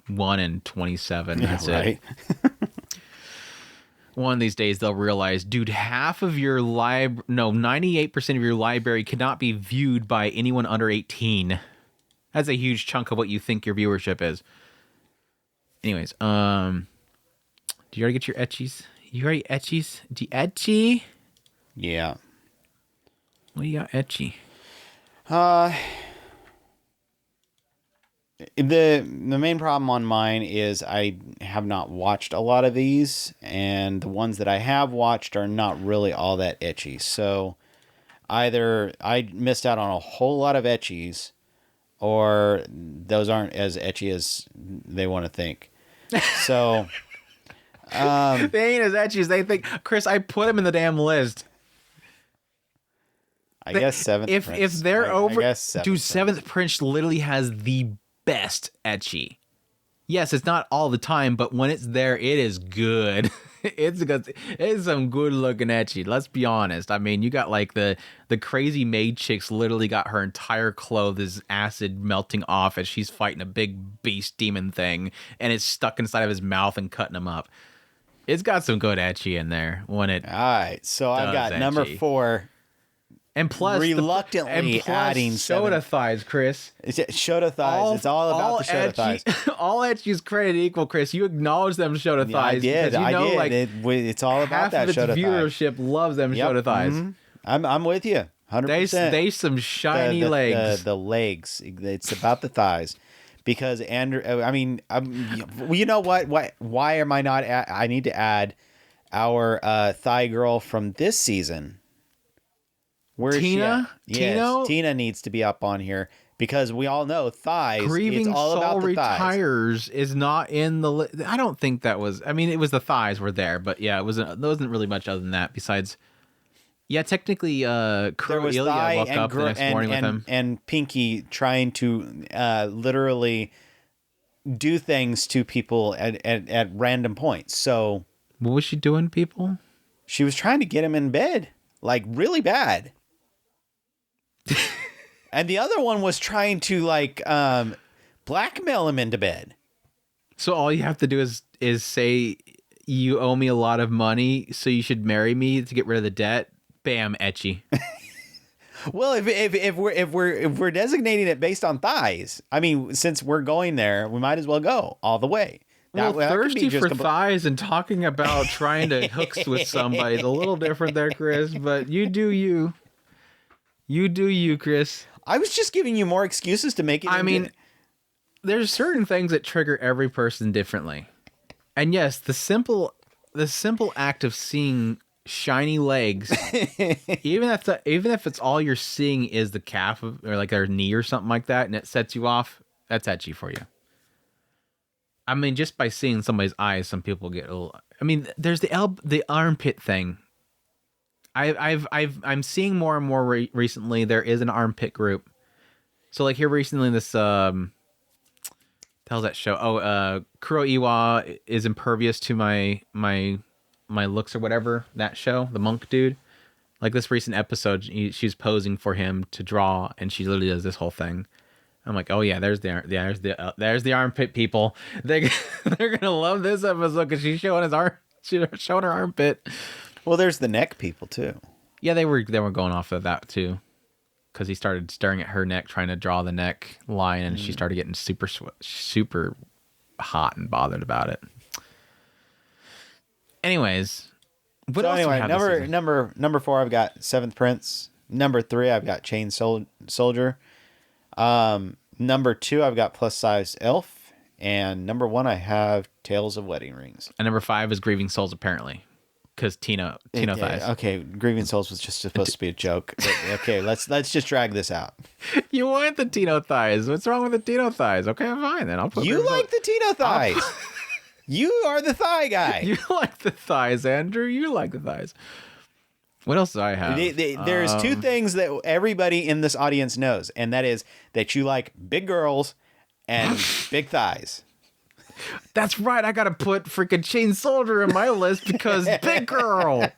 1 and 27. That's right. it. One of these days they'll realize, dude, half of your 98% of your library cannot be viewed by anyone under 18. That's a huge chunk of what you think your viewership is. Anyways, do you already get your ecchis? You already ecchis? Do you ecchi? Yeah. What do you got ecchi? The main problem on mine is I have not watched a lot of these, and the ones that I have watched are not really all that ecchi. So either I missed out on a whole lot of ecchis, or those aren't as ecchi as they want to think. So they ain't as ecchi as they think. Chris, I put them in the damn list. I guess Seventh Prince. If they're over, I guess dude, Seventh Prince literally has the best ecchi. Yes, it's not all the time, but when it's there, it is good. It's some good looking ecchi. Let's be honest. I mean, you got like the crazy maid chicks literally got her entire clothes acid melting off as she's fighting a big beast demon thing, and it's stuck inside of his mouth and cutting him up. It's got some good ecchi in there when it. All right, so I've got ecchi. number 4. And plus, reluctantly adding Shota thighs, Chris. Shota thighs. It's all about the Shota thighs. All ecchi's created equal, Chris. You acknowledge them Shota thighs. I did. You know, Like, it's all half about that of its Shota thigh. viewership loves them Shota thighs. Mm-hmm. I'm with you. 100%. They some shiny legs. The legs. It's about the thighs. Because Andrew, I mean, you know what? Why am I not? I need to add our thigh girl from this season. Where is Tina? she at? Yes, Tina needs to be up on here because we all know thighs. Grieving it's all Soul about the Retires is not in the. I don't think that was. I mean, it was the thighs were there, but yeah, it wasn't. There wasn't really much other than that. Besides, yeah, technically, Ilya woke up the next morning with him and Pinky trying to literally do things to people at random points. So what was she doing, people? She was trying to get him in bed, like really bad. And the other one was trying to like blackmail him into bed. So all you have to do is say you owe me a lot of money, so you should marry me to get rid of the debt. Bam, ecchi. Well, if we're designating it based on thighs, I mean, since we're going there, we might as well go all the way. Well, thirsty for thighs and talking about trying to hooks with somebody is a little different there, Chris. But you do you. You do you, Chris. I was just giving you more excuses to make it. I mean, there's certain things that trigger every person differently. And yes, the simple act of seeing shiny legs, even if it's all you're seeing is the calf or like their knee or something like that, and it sets you off, that's ecchi for you. I mean, just by seeing somebody's eyes, some people get a little. I mean, there's the armpit thing. I'm seeing more and more recently. There is an armpit group. So like here recently, this the hell's that show? Oh, Kuro Iwa is impervious to my looks or whatever. That show, the monk dude. Like this recent episode, she's posing for him to draw, and she literally does this whole thing. I'm like, oh yeah, there's the armpit people. They're gonna love this episode because she's showing showing her armpit. Well, there's the neck people too. Yeah, they were going off of that too, because he started staring at her neck, trying to draw the neck line, and she started getting super hot and bothered about it. Anyways, number 4, I've got Seventh Prince. Number 3, I've got Chain Soldier. Number 2, I've got Plus Size Elf, and number 1, I have Tales of Wedding Rings. And number 5 is Grieving Souls, apparently. Because Tino thighs. Okay, Grieving Souls was just supposed to be a joke. But okay, let's just drag this out. You want the Tino thighs? What's wrong with the Tino thighs? Okay, fine then. I'll put. You like the Tino thighs. You are the thigh guy. You like the thighs, Andrew. You like the thighs. What else do I have? There's 2 things that everybody in this audience knows, and that is that you like big girls and big thighs. That's right. I gotta put freaking Chain Soldier in my list because big girl.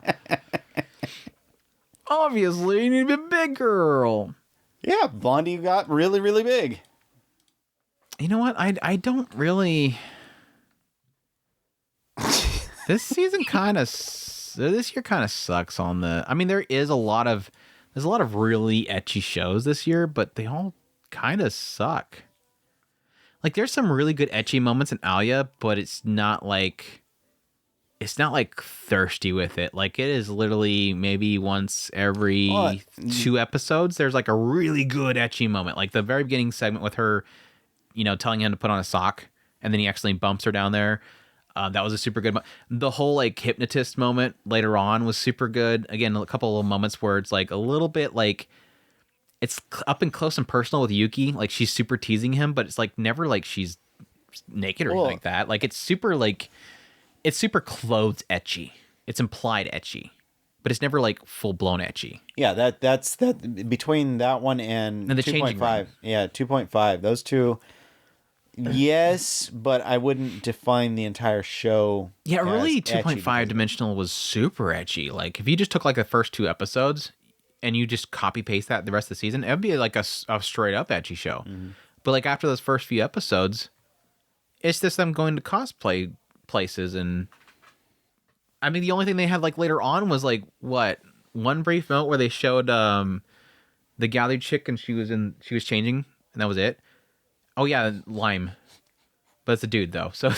Obviously, you need to be a big girl. Yeah, Blondie got really, really big. You know what? I don't really. This year kind of sucks on the. I mean, there's a lot of really ecchi shows this year, but they all kind of suck. Like there's some really good ecchi moments in Alya, but it's not like thirsty with it. Like it is literally maybe once every 2 episodes there's like a really good ecchi moment. Like the very beginning segment with her, telling him to put on a sock, and then he accidentally bumps her down there. That was a super good. The whole like hypnotist moment later on was super good. Again, a couple of moments where it's like a little bit like. It's up and close and personal with Yuki. Like she's super teasing him, but it's like never like she's naked or anything like that. Like it's super clothed ecchi. It's implied ecchi, but it's never like full blown ecchi. Yeah, that's between that one and the 2.5. Yeah, 2.5. Those two Yes, but I wouldn't define the entire show. Yeah, really, as ecchi 2.5 dimensional was super ecchi. Like, if you just took like the first 2 episodes and you just copy paste that the rest of the season, it would be like a straight up ecchi show. But like after those first few episodes, it's just them going to cosplay places. And I mean, the only thing they had like later on was like one brief moment where they showed the gathered chick and she was changing, and that was it. Oh yeah, Lime. But it's a dude though. So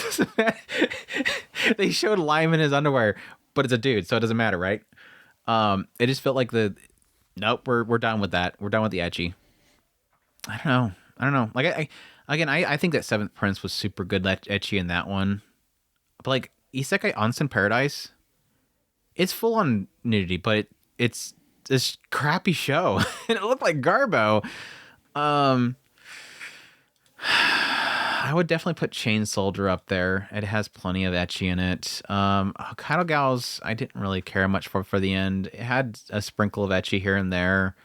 they showed Lime in his underwear, but it's a dude, so it doesn't matter, right? It just felt like nope, we're done with that. We're done with the ecchi. I don't know. Like I think that Seventh Prince was super good ecchi in that one. But like Isekai Onsen Paradise, it's full on nudity, but it's this crappy show. And it looked like Garbo. I would definitely put Chain Soldier up there. It has plenty of ecchi in it. Hokkaido Gals, I didn't really care much for the end. It had a sprinkle of ecchi here and there.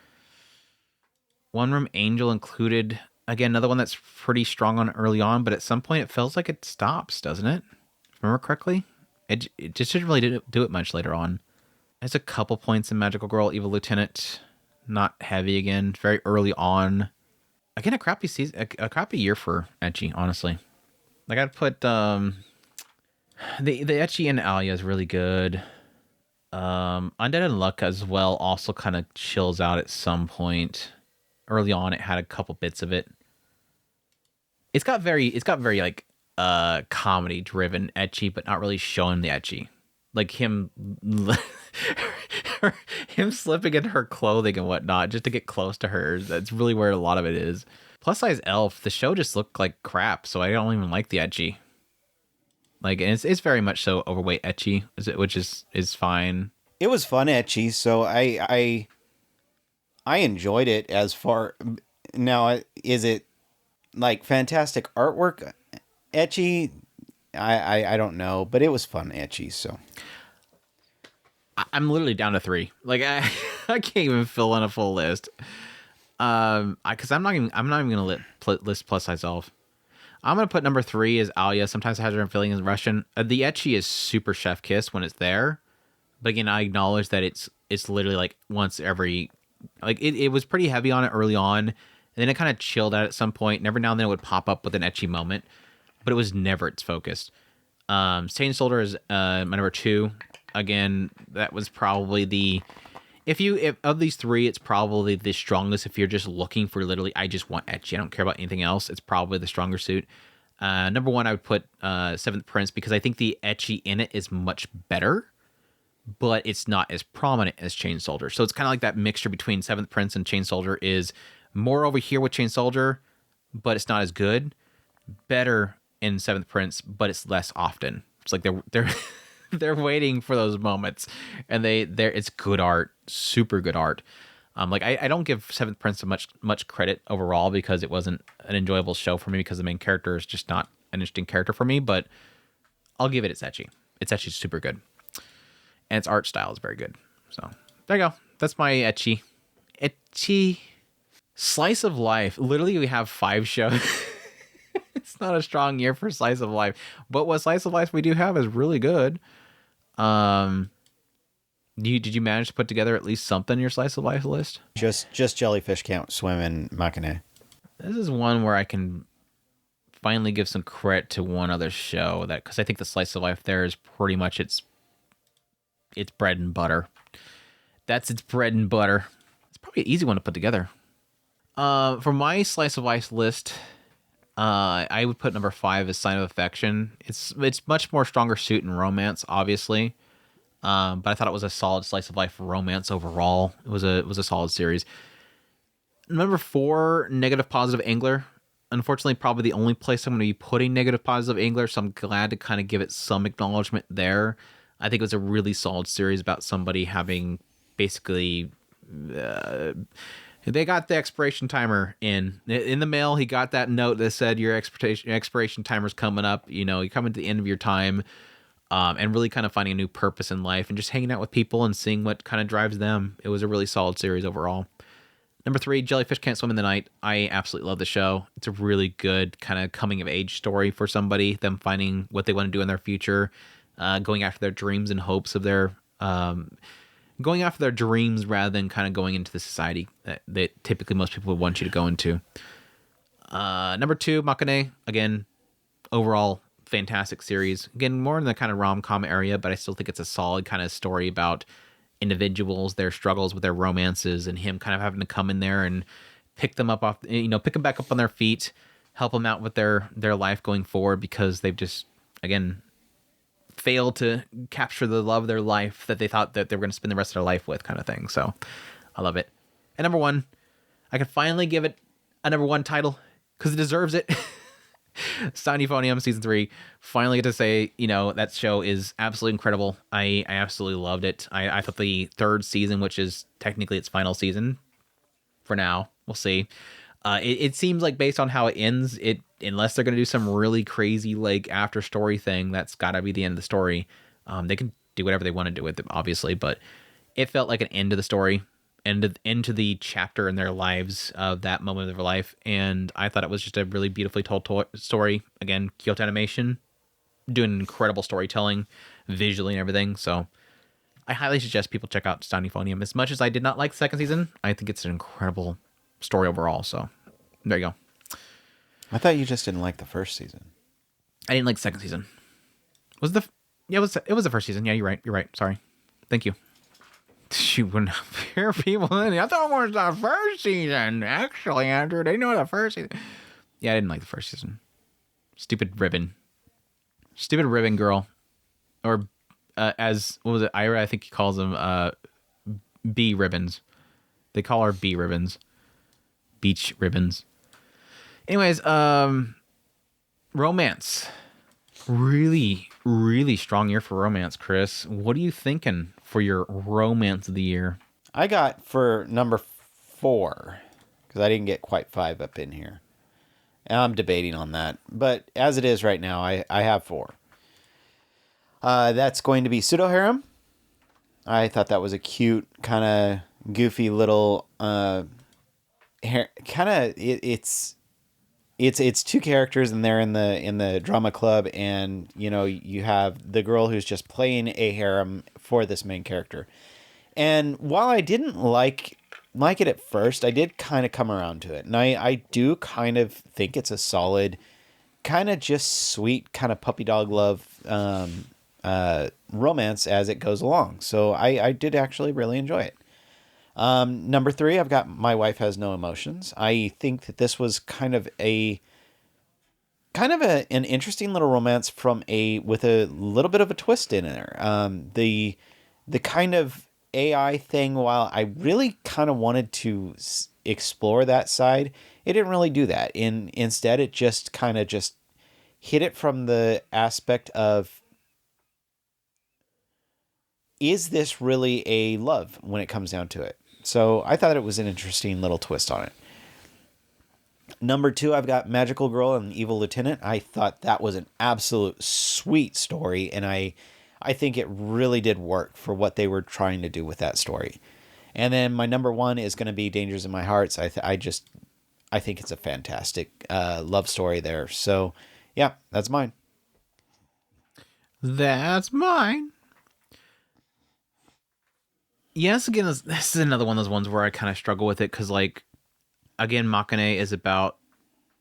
One Room Angel included, again, another one that's pretty strong on early on, but at some point it feels like it stops, doesn't it? If I remember correctly? It just didn't really do it much later on. There's a couple points in Magical Girl, Evil Lieutenant. Not heavy again. Very early on. Again, a crappy season, a crappy year for ecchi, honestly. Like I'd put the ecchi in Alia is really good. Undead Unluck as well also kind of chills out at some point. Early on, it had a couple bits of it. It's got very like comedy driven ecchi, but not really showing the ecchi. Like him slipping into her clothing and whatnot just to get close to her. That's really where a lot of it is. Plus size elf, the show just looked like crap, so I don't even like the ecchi. Like, and it's very much so overweight ecchi, which is fine. It was fun ecchi, so I enjoyed it. As far now, is it like fantastic artwork ecchi? I don't know, but it was fun ecchi. So I'm literally down to 3. Like I can't even fill in a full list. Because I'm not even gonna list plus size elf. I'm gonna put number 3 is Alia. Sometimes I have her feeling in Russian. The ecchi is super chef kiss when it's there, but again, I acknowledge that it's literally like once every, like it was pretty heavy on it early on, and then it kind of chilled out at some point. And every now and then it would pop up with an ecchi moment, but it was never its focus. Chain Soldier is my number 2. Again, that was probably the if of these 3, it's probably the strongest. If you're just looking for literally, I just want ecchi, I don't care about anything else, it's probably the stronger suit. Number 1, I would put Seventh Prince, because I think the ecchi in it is much better, but it's not as prominent as Chain Soldier. So it's kind of like that mixture between Seventh Prince and Chain Soldier is more over here with Chain Soldier, but it's not as good. Better in Seventh Prince, but it's less often. It's like they're they're waiting for those moments, and it's good art, super good art. Like I don't give Seventh Prince much credit overall because it wasn't an enjoyable show for me because the main character is just not an interesting character for me, but I'll give it its ecchi. It's actually super good, and its art style is very good. So there you go. That's my ecchi. Slice of Life. Literally, we have 5 shows. It's not a strong year for Slice of Life, but what Slice of Life we do have is really good. Did you manage to put together at least something in your Slice of Life list? Just Jellyfish Can't Swim in makeine. This is one where I can finally give some credit to one other show, that because I think the Slice of Life there is pretty much its bread and butter. That's its bread and butter. It's probably an easy one to put together. For my Slice of Life list, I would put number 5 as Sign of Affection. It's much more stronger suit in romance, obviously, but I thought it was a solid Slice of Life romance overall. It was a solid series. Number 4, Negative Positive Angler. Unfortunately, probably the only place I'm going to be putting Negative Positive Angler, so I'm glad to kind of give it some acknowledgement there. I think it was a really solid series about somebody having basically... they got the expiration timer in the mail. He got that note that said your expiration timer's coming up. You know, you're coming to the end of your time, and really kind of finding a new purpose in life and just hanging out with people and seeing what kind of drives them. It was a really solid series overall. Number 3, Jellyfish Can't Swim in the Night. I absolutely love the show. It's a really good kind of coming of age story for somebody, them finding what they want to do in their future, going after their dreams and hopes of their, going after their dreams rather than kind of going into the society that typically most people would want you to go into. Number 2, Makeine. Again, overall fantastic series. Again, more in the kind of rom-com area, but I still think it's a solid kind of story about individuals, their struggles with their romances, and him kind of having to come in there and pick them up off, pick them back up on their feet, help them out with their life going forward, because they've just, again, failed to capture the love of their life that they thought that they were going to spend the rest of their life with, kind of thing. So I love it. And number 1, I could finally give it a number 1 title because it deserves it. Sci-Fi season 3. Finally get to say, that show is absolutely incredible. I absolutely loved it. I thought the 3rd season, which is technically its final season for now, we'll see. It seems like based on how it ends, unless they're going to do some really crazy like after story thing, that's got to be the end of the story. They can do whatever they want to do with it, obviously, but it felt like an end to the story, into the chapter in their lives of that moment of their life. And I thought it was just a really beautifully told story. Again, Kyoto Animation doing incredible storytelling visually and everything. So I highly suggest people check out Sci-Fi. As much as I did not like the 2nd season, I think it's an incredible story overall. So there you go. I thought you just didn't like the 1st season. I didn't like the 2nd season. It was the 1st season. Yeah, you're right. Sorry. Thank you. She wouldn't hear people in. I thought it was the 1st season. Actually, Andrew, they know the 1st season. Yeah, I didn't like the 1st season. Stupid ribbon girl, or as what was it? Ira, I think he calls them bee ribbons. They call her bee ribbons, beach ribbons. Anyways, romance. Really, really strong year for romance, Chris. What are you thinking for your romance of the year? I got for number 4, because I didn't get quite 5 up in here. And I'm debating on that. But as it is right now, I have 4. That's going to be Pseudo Harem. I thought that was a cute, kind of goofy little it's 2 characters, and they're in the drama club, and you have the girl who's just playing a harem for this main character. And while I didn't like it at first, I did kind of come around to it, and I do kind of think it's a solid, kind of just sweet, kind of puppy dog love romance as it goes along. So I did actually really enjoy it. Number 3, I've got My Wife Has No Emotions. I think that this was kind of an interesting little romance with a little bit of a twist in there. The kind of AI thing, while I really kind of wanted to explore that side, it didn't really do that. Instead, it just kind of just hit it from the aspect of, is this really a love when it comes down to it? So I thought it was an interesting little twist on it. Number 2, I've got Magical Girl and Evil Lieutenant. I thought that was an absolute sweet story, and I think it really did work for what they were trying to do with that story. And then my number 1 is going to be Dangers in My Hearts. I think it's a fantastic love story there. So yeah, that's mine. That's mine. Yes, again, this is another one of those ones where I kind of struggle with it, because, like, again, Makeine is about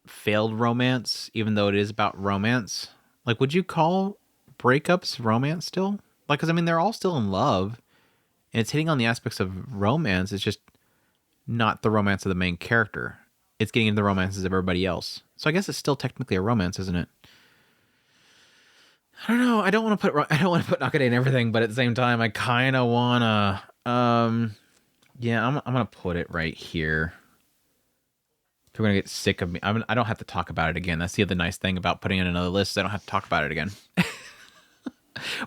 failed romance, even though it is about romance. Like, would you call breakups romance still? Like, because, I mean, they're all still in love, and it's hitting on the aspects of romance. It's just not the romance of the main character. It's getting into the romances of everybody else. So I guess it's still technically a romance, isn't it? I don't know. I don't want to put Makeine in everything, but at the same time, I kind of want to. Yeah, I'm gonna put it right here. If you're gonna get sick of me, I don't have to talk about it again. That's the other nice thing about putting in another list. I don't have to talk about it again.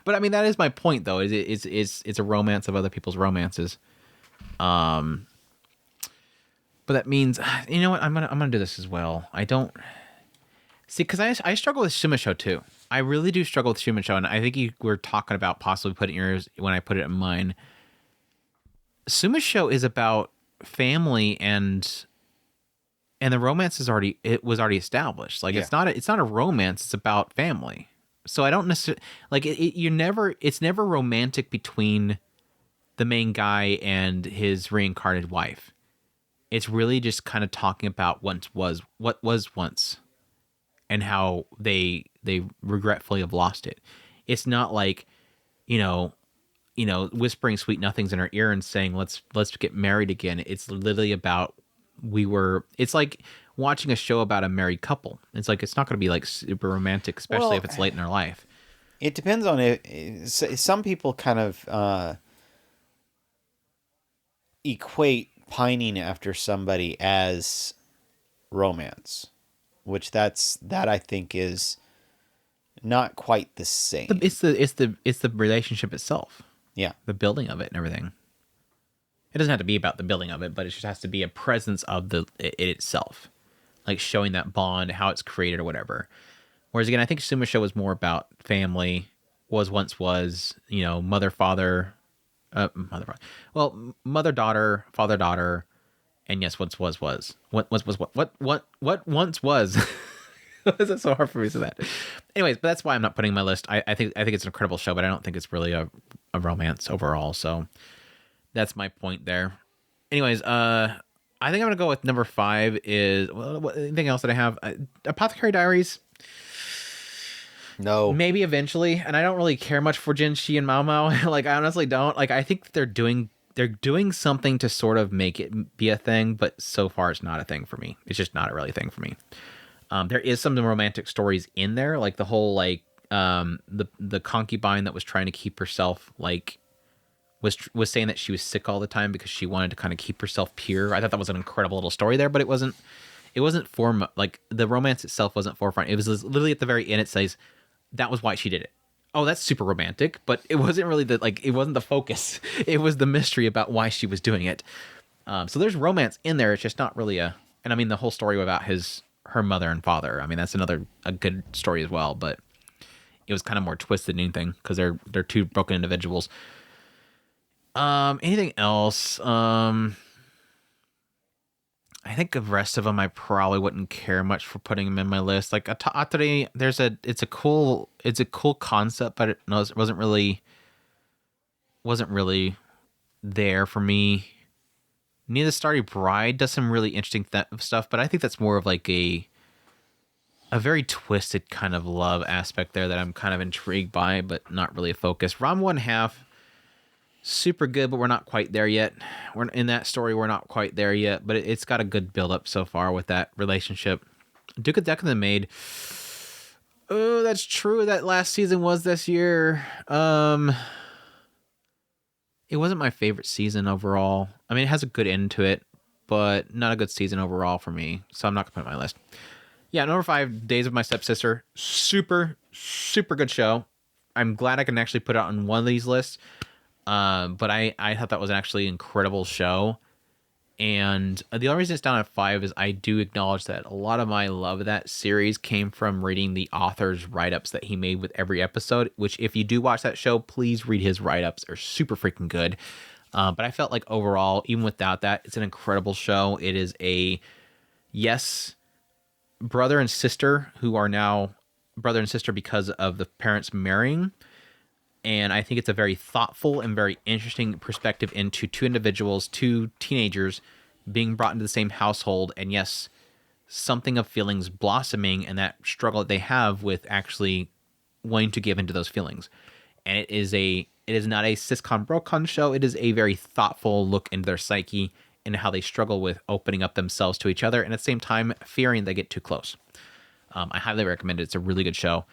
But I mean, that is my point, though. It's a romance of other people's romances. But that means, you know what? I'm gonna do this as well. I don't see, because I struggle with Sumisho too. I really do struggle with Sumisho, and I think you were talking about possibly putting yours when I put it in mine. Sumisho is about family and the romance was already established. Like it's not a romance, it's about family. So I don't necessarily like it's never romantic between the main guy and his reincarnated wife. It's really just kind of talking about what was once and how they regretfully have lost it. It's not like, whispering sweet nothings in her ear and saying let's get married again. It's literally about it's like watching a show about a married couple. It's like it's not going to be like super romantic, especially if it's late in their life. It depends on it. Some people kind of equate pining after somebody as romance, which that I think is not quite the same. It's the relationship itself. Yeah, the building of it and everything. It doesn't have to be about the building of it, but it just has to be a presence of it itself, like showing that bond, how it's created or whatever. Whereas again, I think Sumo Show was more about family, mother, father, mother, daughter, father, daughter, and yes, once was. What once was. Is it so hard for me to say that? Anyways, but that's why I'm not putting my list. I think it's an incredible show, but I don't think it's really a romance overall. So that's my point there. Anyways, I think I'm gonna go with number 5 is anything else that I have? Apothecary Diaries. No, maybe eventually, and I don't really care much for Jinshi and Mao Mao. Like I honestly don't. Like I think they're doing something to sort of make it be a thing, but so far it's not a thing for me. It's just not a really thing for me. There is some romantic stories in there, like the whole the concubine that was trying to keep herself was saying that she was sick all the time because she wanted to kind of keep herself pure. I thought that was an incredible little story there, but it wasn't like the romance itself wasn't forefront. It was literally at the very end. It says that was why she did it. Oh, that's super romantic, but it wasn't really it wasn't the focus. It was the mystery about why she was doing it. So there's romance in there. It's just not really and I mean the whole story about her mother and father. I mean that's a good story as well, but it was kind of more twisted than anything because they're two broken individuals. Anything else? I think the rest of them I probably wouldn't care much for putting them in my list. Like AOTY, it's a cool concept, but it wasn't really there for me. Neither Starry Bride does some really interesting stuff, but I think that's more of like a very twisted kind of love aspect there that I'm kind of intrigued by, but not really a focus. Rom 1/2, super good, but we're not quite there yet. We're in that story. We're not quite there yet, but it's got a good build up so far with that relationship. Duke of Deck and the Maid. Oh, that's true. That last season was this year. It wasn't my favorite season overall. I mean, it has a good end to it, but not a good season overall for me. So I'm not gonna put it on my list. Yeah, number 5, Days of My Stepsister. Super, super good show. I'm glad I can actually put it on one of these lists. But I thought that was an actually incredible show. And the only reason it's down at 5 is I do acknowledge that a lot of my love of that series came from reading the author's write-ups that he made with every episode, which if you do watch that show, please read his write-ups. They're super freaking good. But I felt like overall, even without that, it's an incredible show. It is brother and sister who are now brother and sister because of the parents marrying. And I think it's a very thoughtful and very interesting perspective into two individuals, two teenagers being brought into the same household. And yes, something of feelings blossoming and that struggle that they have with actually wanting to give into those feelings. And it is not a siscon brocon show. It is a very thoughtful look into their psyche and how they struggle with opening up themselves to each other. And at the same time, fearing they get too close. I highly recommend it. It's a really good show.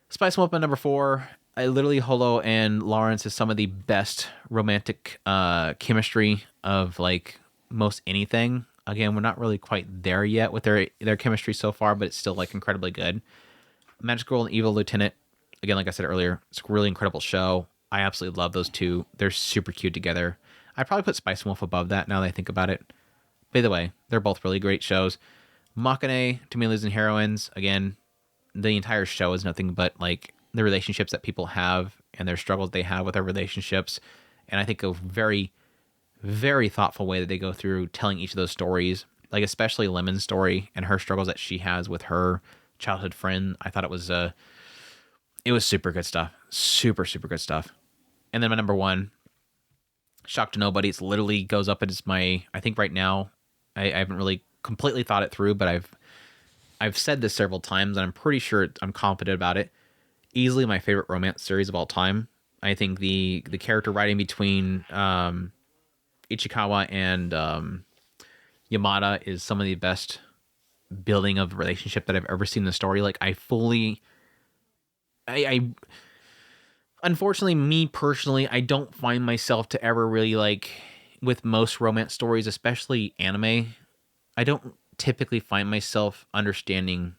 Spice One Up at number 4. Literally, Holo and Lawrence is some of the best romantic chemistry of like most anything. Again, we're not really quite there yet with their chemistry so far, but it's still like incredibly good. Magic Girl and Evil Lieutenant. Again, like I said earlier, it's a really incredible show. I absolutely love those two. They're super cute together. I'd probably put Spice and Wolf above that now that I think about it. By the way, they're both really great shows. Makeine, Too Many Losing Heroines. Again, the entire show is nothing but like the relationships that people have and their struggles they have with their relationships. And I think a very, very thoughtful way that they go through telling each of those stories, like especially Lemon's story and her struggles that she has with her childhood friend. I thought it was super good stuff. Super, super good stuff. And then my number one, Shock to Nobody. It's literally goes up as my, I think right now, I haven't really completely thought it through, but I've said this several times, and I'm pretty sure I'm confident about it. Easily my favorite romance series of all time. I think the character writing between Ichikawa and Yamada is some of the best building of relationship that I've ever seen in the story. Like I unfortunately, me personally, I don't find myself to ever really like with most romance stories, especially anime. I don't typically find myself understanding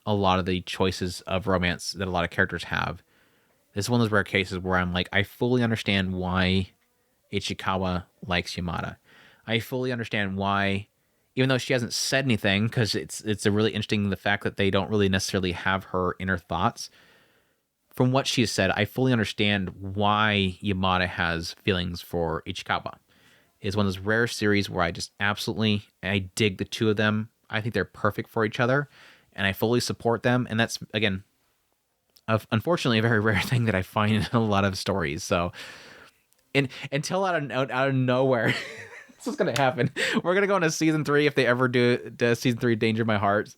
a lot of the choices of romance that a lot of characters have. This is one of those rare cases where I'm like, I fully understand why Ichikawa likes Yamada. I fully understand why, even though she hasn't said anything, because it's a really interesting the fact that they don't really necessarily have her inner thoughts. From what she has said, I fully understand why Yamada has feelings for Ichikawa. It's one of those rare series where I just I dig the two of them. I think they're perfect for each other, and I fully support them. And that's, again, unfortunately a very rare thing that I find in a lot of stories. So, until out of nowhere, this is gonna happen. We're gonna go into season 3 if they ever do season 3 Danger My Heart.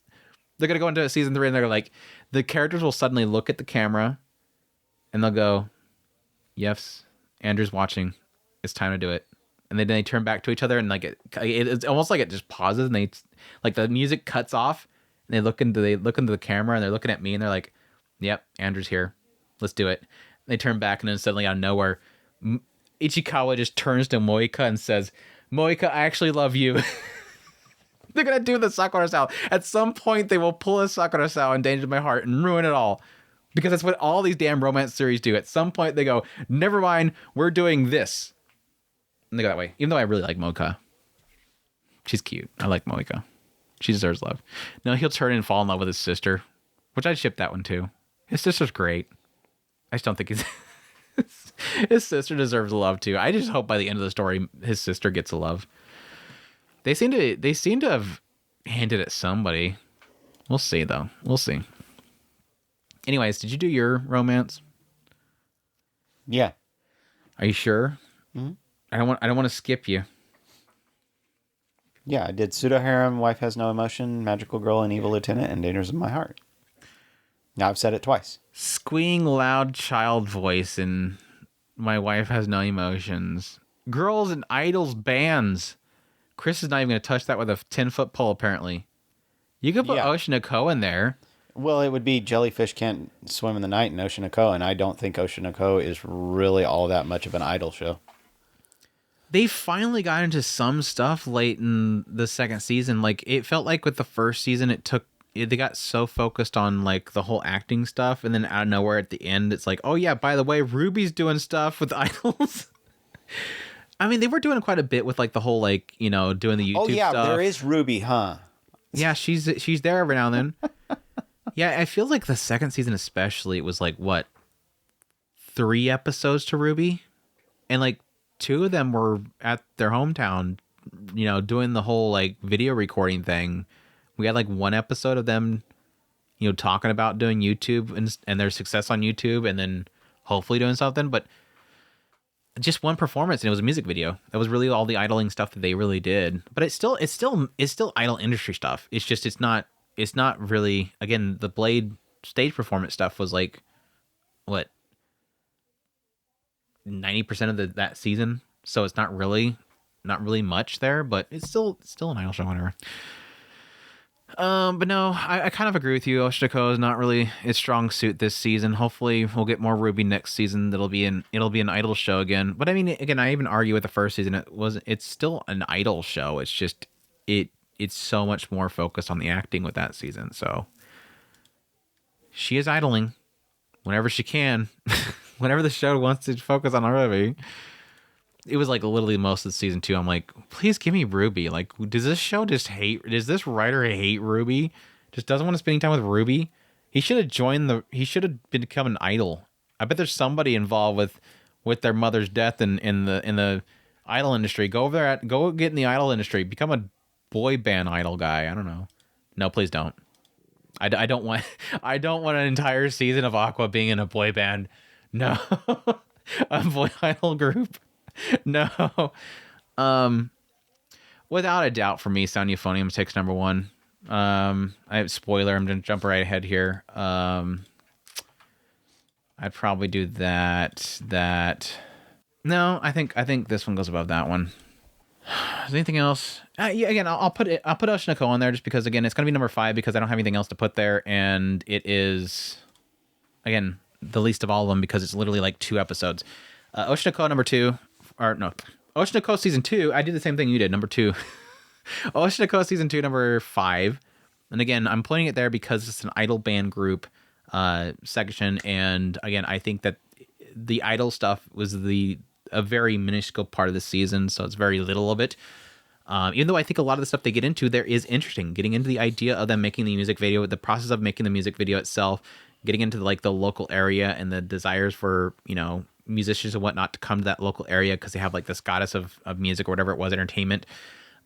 They're gonna go into season 3 and they're like, the characters will suddenly look at the camera and they'll go, "Yes, Andrew's watching. It's time to do it." And then they turn back to each other and like it's almost like it just pauses and they like the music cuts off and they look into the camera and they're looking at me and they're like, "Yep, Andrew's here. Let's do it." And they turn back and then suddenly out of nowhere, Ichikawa just turns to Moika and says, "Moika, I actually love you." They're gonna do the Sakura Sao. At some point, they will pull a Sakura Sao and Danger My Heart and ruin it all. Because that's what all these damn romance series do. At some point, they go, "Never mind, we're doing this." And they go that way. Even though I really like Mocha. She's cute. I like Moika. She deserves love. No, he'll turn and fall in love with his sister, which I'd ship that one too. His sister's great. I just don't think he's... His sister deserves love too. I just hope by the end of the story, his sister gets a love. They seem to have hinted at somebody. We'll see though. We'll see. Anyways, did you do your romance? Yeah. Are you sure? Mm-hmm. I don't want to skip you. Yeah, I did Pseudo Harem, Wife Has No Emotion, Magical Girl and Evil Lieutenant, and Dangers of My Heart. Now I've said it twice. Squealing loud child voice and My Wife Has No Emotions. Girls and idols bands. Chris is not even going to touch that with a 10-foot pole, apparently. You could put Oshinoko in there. Well, it would be Jellyfish Can't Swim in the Night and Oshinoko, and I don't think Oshinoko is really all that much of an idol show. They finally got into some stuff late in the second season. Like, it felt like with the first season, they got so focused on like the whole acting stuff, and then out of nowhere at the end, it's like, oh yeah, by the way, Ruby's doing stuff with idols. I mean, they were doing quite a bit with like the whole like, you know, doing the YouTube stuff. Oh yeah, there is Ruby, huh? Yeah, she's there every now and then. Yeah, I feel like the second season especially, it was like, what, 3 episodes to Ruby? And like 2 of them were at their hometown, you know, doing the whole like video recording thing. We had like 1 episode of them, you know, talking about doing YouTube and their success on YouTube, and then hopefully doing something. But just 1 performance, and it was a music video. That was really all the idling stuff that they really did. But it's still idol industry stuff. It's just it's not really, again, the Blade stage performance stuff was like what, 90% of that season. So it's not really much there, but it's still an idol show, whatever. But no, I kind of agree with you. Oshinoko is not really its strong suit this season. Hopefully we'll get more Ruby next season. It'll be an idol show again. But I mean, again, I even argue with the first season. It's still an idol show. It's just, it's so much more focused on the acting with that season. So she is idling whenever she can, whenever the show wants to focus on Ruby. It was like literally most of season 2. I'm like, please give me Ruby. Like, does this writer hate Ruby? Just doesn't want to spend time with Ruby? He should have become an idol. I bet there's somebody involved with their mother's death in the Idol industry. Go over there. Go get in the idol industry. Become a boy band idol guy. I don't know. No, please don't. I don't want. I don't want an entire season of Aqua being in a boy band. No, a boy idol group. No. Without a doubt, for me, Sound Euphonium takes number one. I have spoiler. I'm gonna jump right ahead here. I'd probably do that. No, I think this one goes above that one. Is there anything else? Yeah, again, I'll put Oshinoko on there just because, again, it's gonna be number 5 because I don't have anything else to put there, and it is, again, the least of all of them because it's literally like 2 episodes. Oshinoko number 2, or no, Oshinoko season 2. I did the same thing you did, number 2. Oshinoko season 2, number 5, and again, I'm putting it there because it's an idol band group section, and again, I think that the idol stuff was a very minuscule part of the season, so it's very little of it. Even though I think a lot of the stuff they get into there is interesting, getting into the idea of them making the music video, the process of making the music video itself, getting into like the local area and the desires for, you know, musicians and whatnot to come to that local area because they have like this goddess of music or whatever it was, entertainment.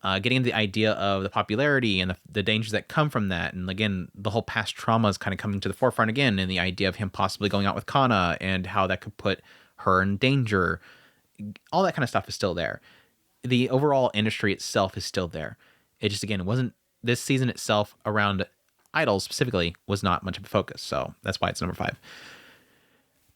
Getting into the idea of the popularity and the dangers that come from that. And again, the whole past trauma is kind of coming to the forefront again, and the idea of him possibly going out with Kana and how that could put her in danger. All that kind of stuff is still there. The overall industry itself is still there. It just, again, it wasn't, this season itself around idols specifically was not much of a focus. So that's why it's number 5.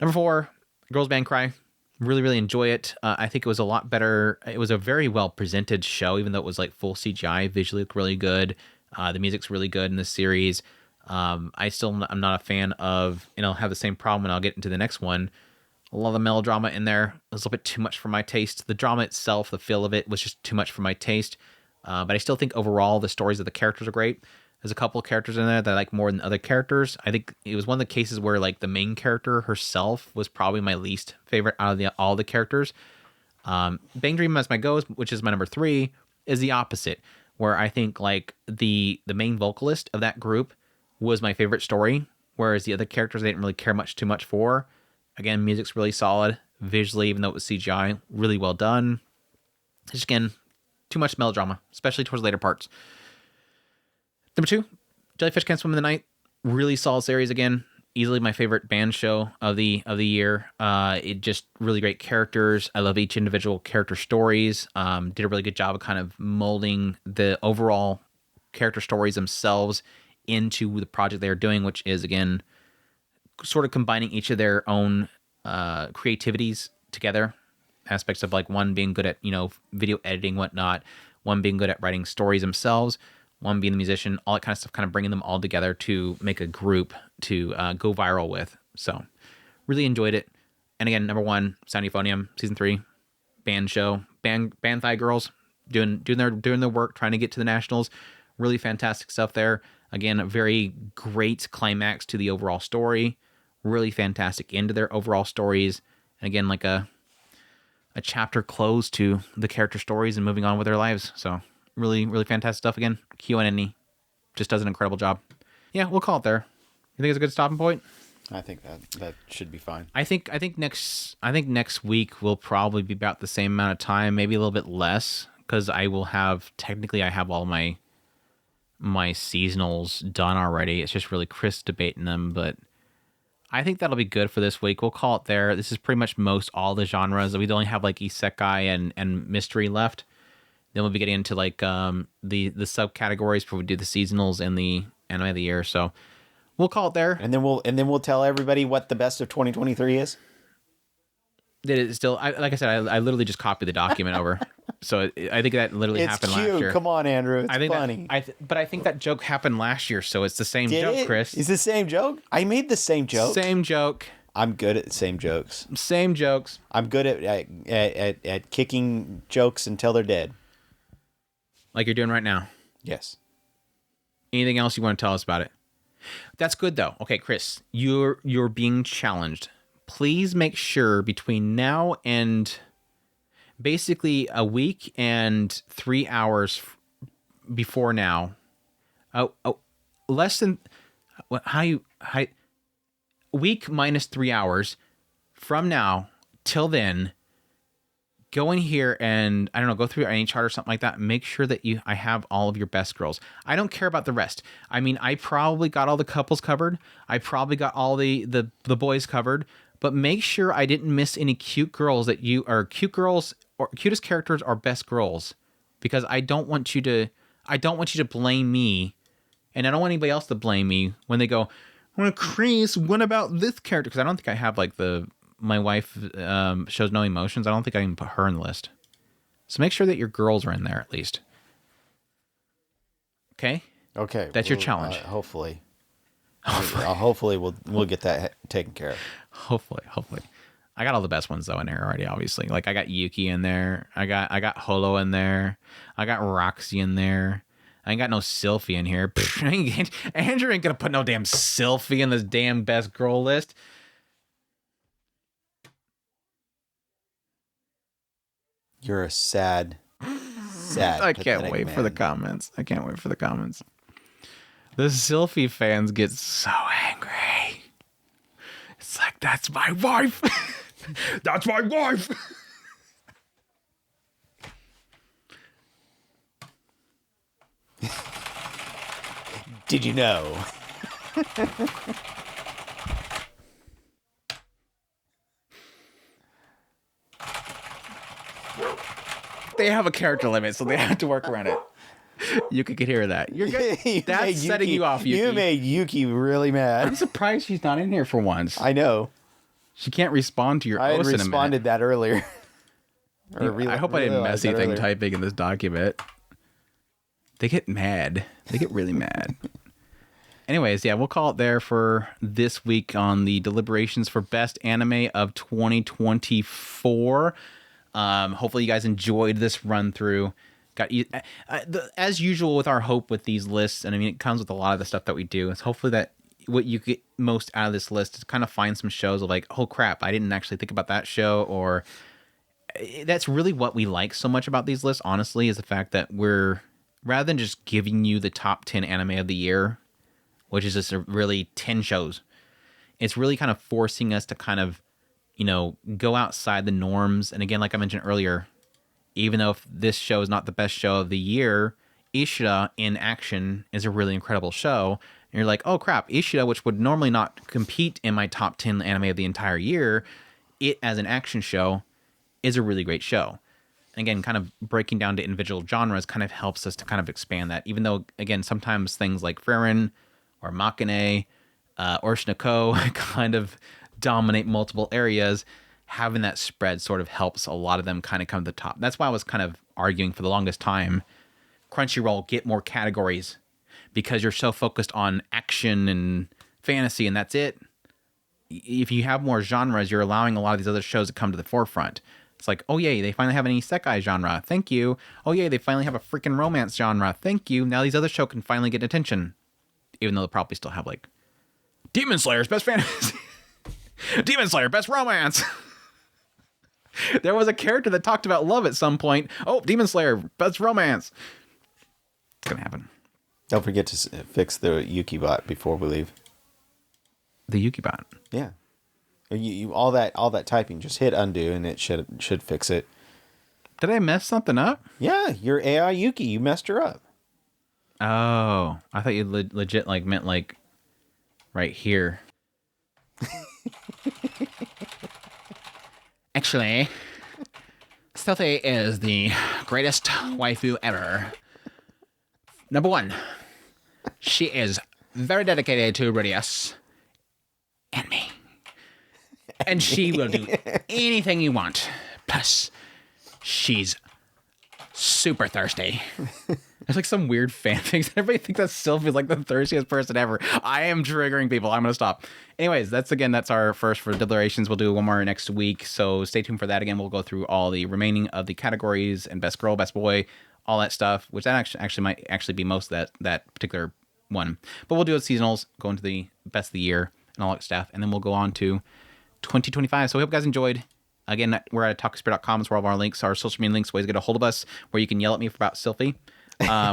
Number 4, Girls Band Cry. Really, really enjoy it. I think it was a lot better. It was a very well presented show, even though it was like full CGI. Visually looked really good. The music's really good in this series. I'm not a fan of, and I'll have the same problem when I'll get into the next one. A lot of the melodrama in there was a little bit too much for my taste. The drama itself, the feel of it, was just too much for my taste. But I still think overall the stories of the characters are great. There's a couple of characters in there that I like more than other characters. I think it was one of the cases where like the main character herself was probably my least favorite out of all the characters. Bang Dream as my goes, which is my number 3, is the opposite, where I think like the main vocalist of that group was my favorite story, whereas the other characters I didn't really care too much for. Again, music's really solid. Visually, even though it was CGI, really well done. Just again, too much melodrama, especially towards the later parts. Number 2, Jellyfish Can't Swim in the Night. Really solid series again. Easily my favorite band show of the year. It just really great characters. I love each individual character stories. Did a really good job of kind of molding the overall character stories themselves into the project they are doing, which is, again, sort of combining each of their own creativities together. Aspects of like one being good at, you know, video editing, whatnot. One being good at writing stories themselves. One being the musician, all that kind of stuff, kind of bringing them all together to make a group to go viral with. So really enjoyed it. And again, number 1, Sound Euphonium, season 3, band show, band thigh girls doing their work, trying to get to the nationals. Really fantastic stuff there. Again, a very great climax to the overall story. Really fantastic into their overall stories. And again, like a chapter close to the character stories and moving on with their lives. So really, really fantastic stuff. Again, QNNE just does an incredible job. Yeah, we'll call it there. You think it's a good stopping point? I think that should be fine. I think next week will probably be about the same amount of time, maybe a little bit less, because I have all my seasonals done already. It's just really Chris debating them, but I think that'll be good for this week. We'll call it there. This is pretty much all the genres. We only have like isekai and mystery left. Then we'll be getting into like the subcategories before we do the seasonals and the anime of the year. So we'll call it there. And then we'll tell everybody what the best of 2023 is. Did it still? Like I said, I literally just copied the document over. So I think that literally happened last year. Come on, Andrew. It's funny. But I think that joke happened last year, so it's the same joke, Chris. Is the same joke? I made the same joke. Same joke. I'm good at the same jokes. Same jokes. I'm good at kicking jokes until they're dead. Like you're doing right now. Yes. Anything else you want to tell us about it? That's good though. Okay, Chris, you're being challenged. Please make sure between now and basically a week and 3 hours before now, less than week minus 3 hours from now till then, go in here and I don't know, go through any chart or something like that. Make sure that I have all of your best girls. I don't care about the rest. I mean, I probably got all the couples covered. I probably got all the boys covered. But make sure I didn't miss any cute girls that you are cute girls or cutest characters or best girls, because I don't want you to blame me, and I don't want anybody else to blame me when they go, well, Chris, what about this character? Because I don't think I have like my wife shows no emotions. I don't think I can put her in the list. So make sure that your girls are in there at least. Okay. Okay. That's your challenge. Hopefully. Hopefully we'll get that taken care of. Hopefully. I got all the best ones though in there already, obviously. Like I got Yuki in there. I got Holo in there. I got Roxy in there. I ain't got no Sylphie in here. Andrew ain't gonna put no damn Sylphie in this damn best girl list. You're a sad. I can't wait for the comments. The Sylphie fans get so angry. It's like, that's my wife. That's my wife. Did you know? They have a character limit, so they have to work around it. You could hear that. You're good. That's setting you off, Yuki. You made Yuki really mad. I'm surprised she's not in here for once. I know. She can't respond to your I had OS in a responded that earlier. I hope I didn't mess anything typing in this document. They get mad. They get really mad. Anyways, yeah, we'll call it there for this week on the deliberations for best anime of 2024. Hopefully you guys enjoyed this run through. As usual with our hope with these lists, and I mean it comes with a lot of the stuff that we do, is hopefully that what you get most out of this list is kind of find some shows of like, oh crap, I didn't actually think about that show, or that's really what we like so much about these lists, honestly, is the fact that we're, rather than just giving you the top 10 anime of the year, which is just really 10 shows, it's really kind of forcing us to kind of, go outside the norms. And again, like I mentioned earlier, even though if this show is not the best show of the year, Ishida in action is a really incredible show. And you're like, oh crap, Ishida, which would normally not compete in my top 10 anime of the entire year, it as an action show is a really great show. And again, kind of breaking down to individual genres kind of helps us to kind of expand that. Even though, again, sometimes things like frieren or makeine or oshinoko kind of dominate multiple areas, having that spread sort of helps a lot of them kind of come to the top. That's why I was kind of arguing for the longest time, Crunchyroll, get more categories, because you're so focused on action and fantasy and that's it. If you have more genres, you're allowing a lot of these other shows to come to the forefront. It's like, oh yay, they finally have an isekai genre. Thank you. Oh yay, they finally have a freaking romance genre. Thank you. Now these other shows can finally get attention. Even though they'll probably still have like Demon Slayer's best fantasy. Demon Slayer, best romance. There was a character that talked about love at some point. Oh, Demon Slayer, best romance. It's going to happen. Don't forget to fix the Yuki bot before we leave. The Yuki bot? Yeah. You all that typing, just hit undo and it should fix it. Did I mess something up? Yeah, your AI Yuki, you messed her up. Oh, I thought you legit like meant like right here. Actually, Stealthy is the greatest waifu ever. Number one, she is very dedicated to Rudius and me. And she will do anything you want. Plus, she's super thirsty. There's like some weird fanfics. Everybody thinks that Sylphie's like the thirstiest person ever. I am triggering people. I'm going to stop. Anyways, that's our first for Deliberations. We'll do one more next week. So stay tuned for that. Again, we'll go through all the remaining of the categories and best girl, best boy, all that stuff, which that actually might actually be most of that particular one. But we'll do it seasonals, go into the best of the year and all that stuff. And then we'll go on to 2025. So we hope you guys enjoyed. Again, we're at otakuspirit.com. It's where all of our links, our social media links, ways to get a hold of us, where you can yell at me about Sylphie.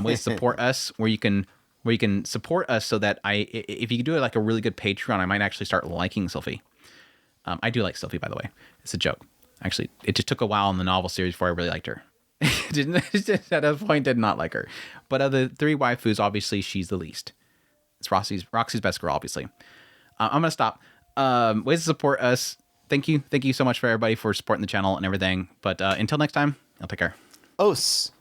Ways to support us, where you can support us so that if you do like a really good Patreon, I might actually start liking Sylphie. I do like Sylphie, by the way. It's a joke. Actually, it just took a while in the novel series before I really liked her. Didn't at a point did not like her. But of the 3 waifus, obviously she's the least. It's Roxy's best girl, obviously. I'm gonna stop. Ways to support us. Thank you so much for everybody for supporting the channel and everything. But until next time, I'll take care. Os.